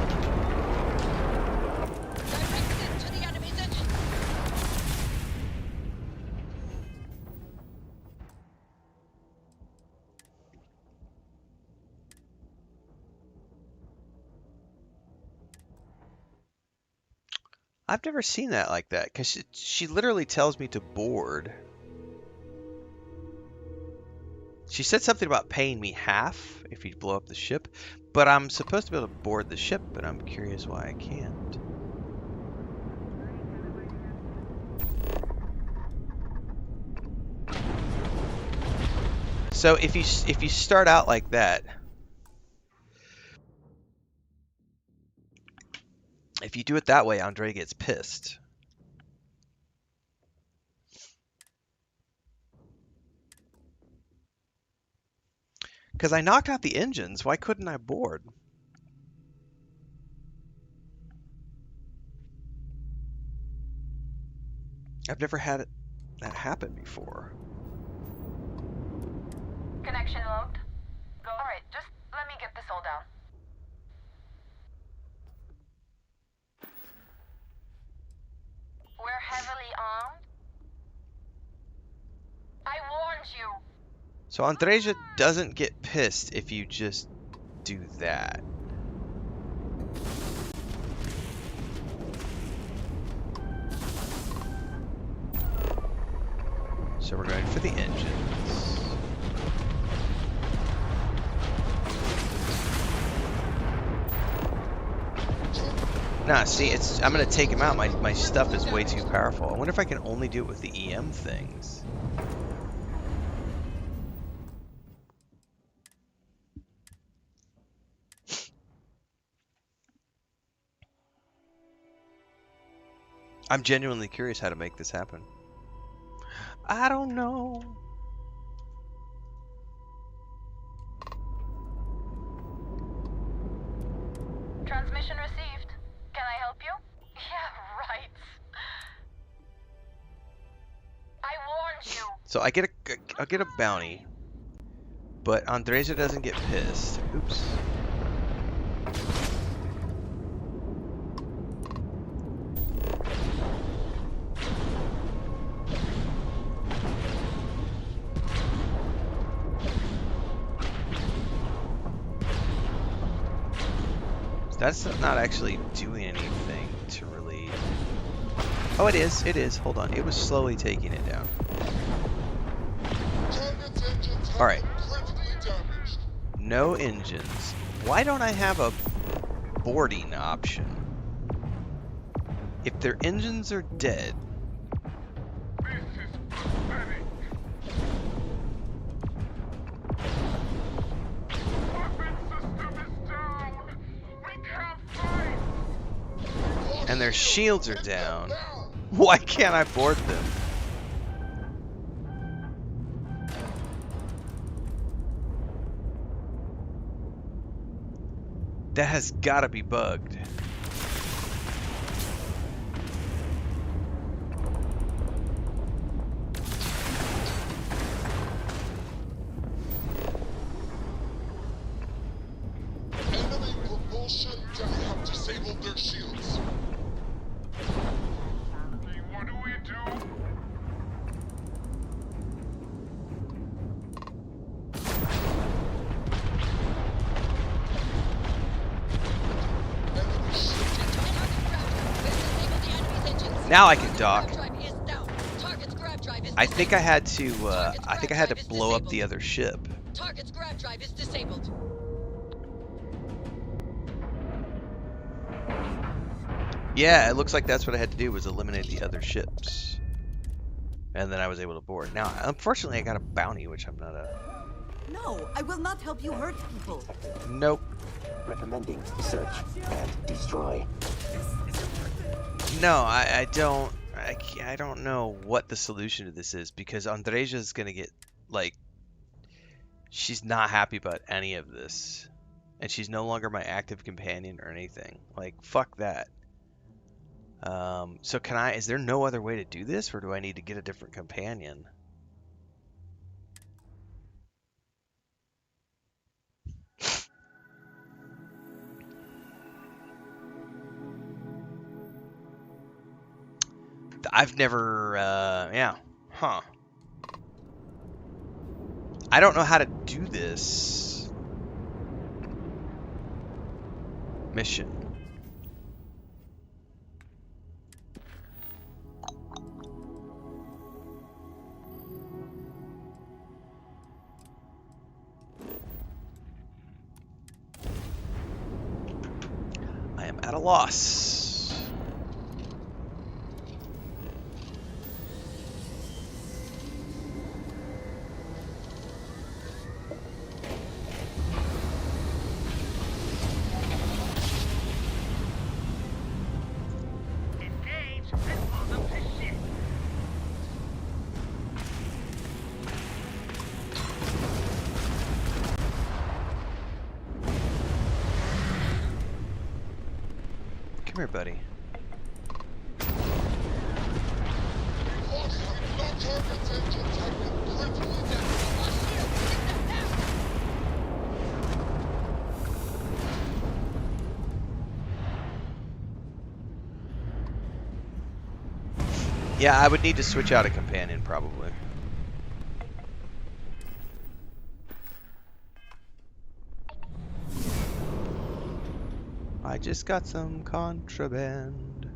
I've never seen that like that, because she literally tells me to board. She said something about paying me half if you blow up the ship, but I'm supposed to be able to board the ship, but I'm curious why I can't. So if you start out like that, if you do it that way, Andre gets pissed. Because I knocked out the engines, why couldn't I board? I've never had that happen before. Connection locked. Go. Alright, just let me get this all down. We're heavily armed. I warned you. So Andreja doesn't get pissed if you just do that. So we're going for the engines. Nah, see, I'm gonna take him out. My stuff is way too powerful. I wonder if I can only do it with the EM things. I'm genuinely curious how to make this happen. I don't know. Transmission received. Can I help you? Yeah, right. I warned you. So I'll get a bounty, but Andreja doesn't get pissed. Oops. That's not actually doing anything to really... Oh, it is. It is. Hold on. It was slowly taking it down. Alright. No engines. Why don't I have a boarding option? If their engines are dead... and their shields are down. Why can't I board them? That has got to be bugged. Enemy propulsion down. Have disabled their shields. What do we do? Now I can dock. I think I had to blow up the other ship. Target's grab drive is disabled. Yeah, it looks like that's what I had to do, was eliminate the other ships. And then I was able to board. Now, unfortunately, I got a bounty, which I'm not a... No, I will not help you hurt people. Nope. Recommending search and destroy. No, I don't know what the solution to this is, because Andreja's gonna get, like, she's not happy about any of this. And she's no longer my active companion or anything. Like, fuck that. So is there no other way to do this, or do I need to get a different companion? I've never, yeah, huh. I don't know how to do this mission. loss. Come here, buddy. Yeah, I would need to switch out a companion, probably. I just got some contraband.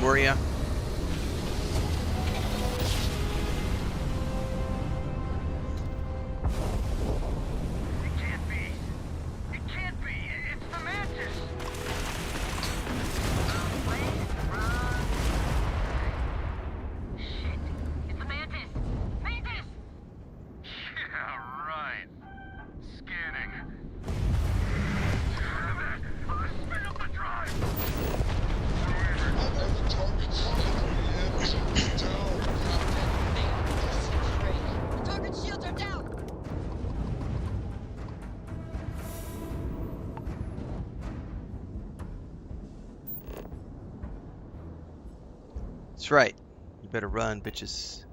Moria. It can't be. It's the Mantis. Shit. It's the Mantis. Mantis! Yeah, right. Scanning. Spin up the drive. Target shields are down! That's right. You better run, bitches.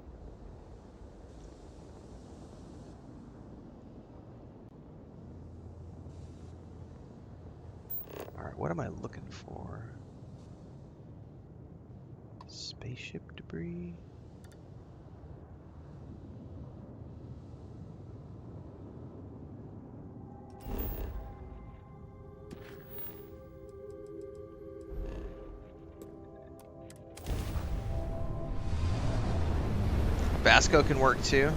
Alright, what am I looking for? Spaceship debris? Basco can work too.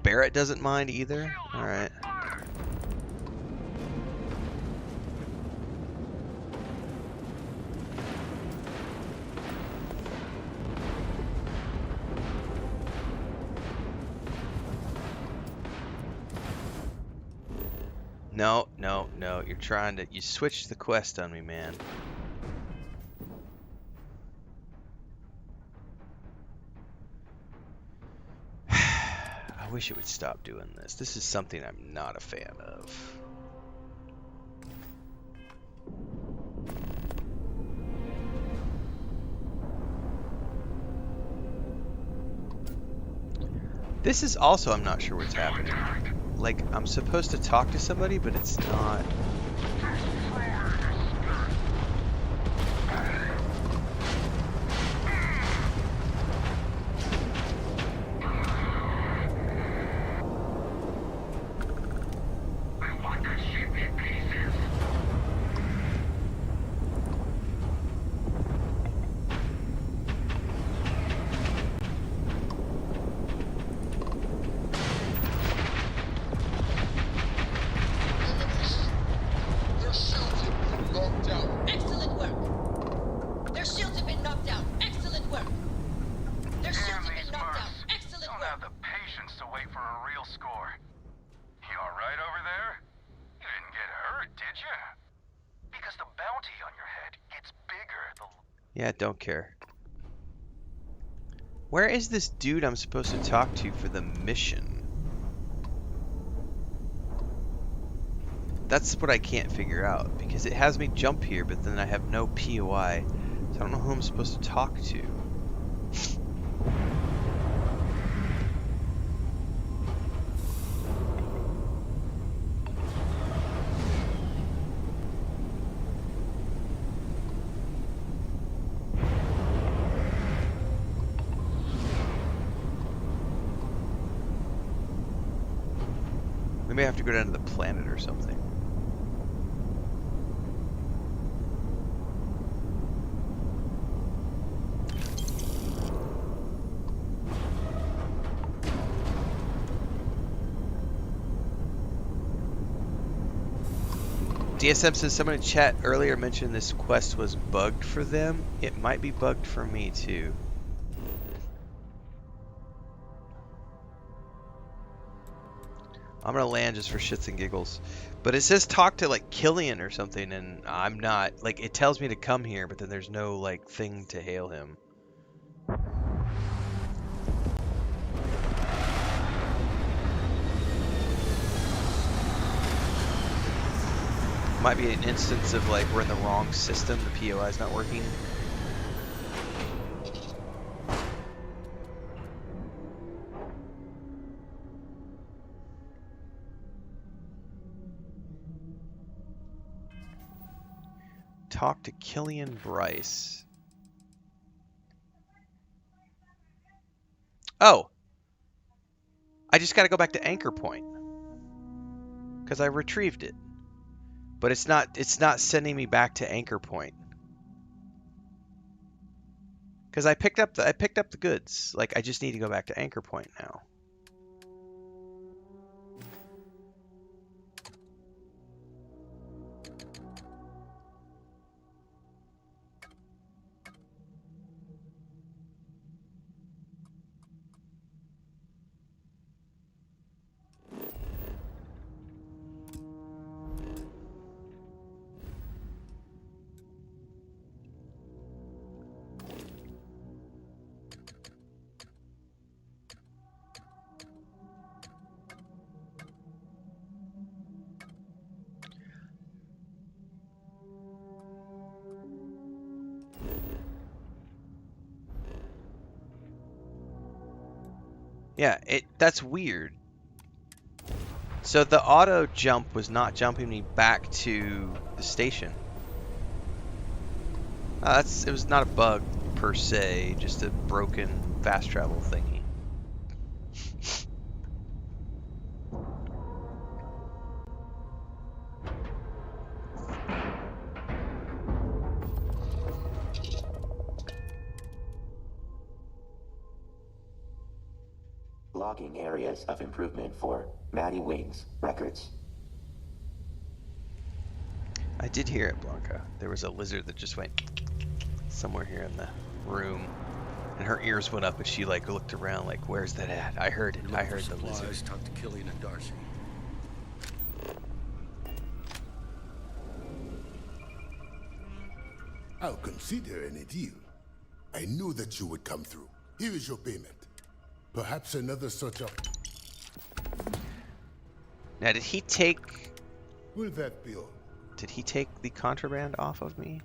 Barrett doesn't mind either. Alright. No, no, no. You're trying to... You switched the quest on me, man. I wish it would stop doing this. This is something I'm not a fan of. This is also, I'm not sure what's happening. Like, I'm supposed to talk to somebody, but it's not. Yeah, don't care. Where is this dude I'm supposed to talk to for the mission? That's what I can't figure out, because it has me jump here, but then I have no POI, so I don't know who I'm supposed to talk to. We may have to go down to the planet or something. DSM says someone in chat earlier mentioned this quest was bugged for them. It might be bugged for me too. I'm gonna land just for shits and giggles. But it says talk to like Killian or something, and I'm not, like, it tells me to come here, but then there's no like thing to hail him. Might be an instance of like we're in the wrong system, the POI is not working. Talk to Killian Bryce. Oh! I just gotta go back to Anchor Point. Because I retrieved it. But it's not sending me back to Anchor Point. Because I picked up the goods. Like, I just need to go back to Anchor Point now. Yeah, that's weird. So the auto jump was not jumping me back to the station. It was not a bug per se, just a broken fast travel thingy. Logging areas of improvement for Maddie Wings records. I did hear it, Blanca. There was a lizard that just went somewhere here in the room, and her ears went up as she like looked around, like, "Where's that at?" I heard it. I heard the lizard. Talk to Killian and Darcy. I'll consider any deal. I knew that you would come through. Here is your payment. Perhaps another such a... Now, did he take... Will that be all? Did he take the contraband off of me?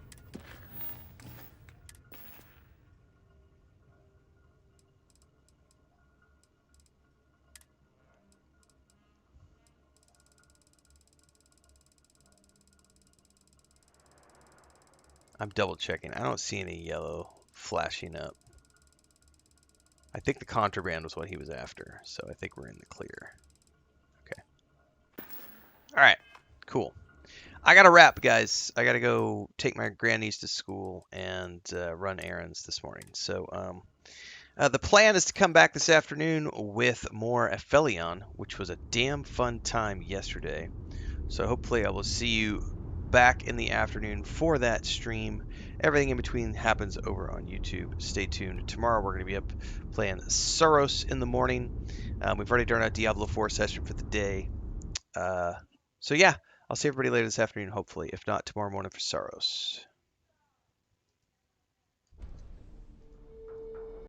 I'm double checking. I don't see any yellow flashing up. I think the contraband was what he was after, so I think we're in the clear. Okay. Alright, cool. I gotta wrap, guys. I gotta go take my grandniece to school and run errands this morning. So, the plan is to come back this afternoon with more Aphelion, which was a damn fun time yesterday. So hopefully I will see you back in the afternoon for that stream. Everything in between happens over on YouTube. Stay tuned. Tomorrow we're going to be up playing Soros in the morning. We've already done our Diablo 4 session for the day. So yeah, I'll see everybody later this afternoon, hopefully. If not, tomorrow morning for Soros.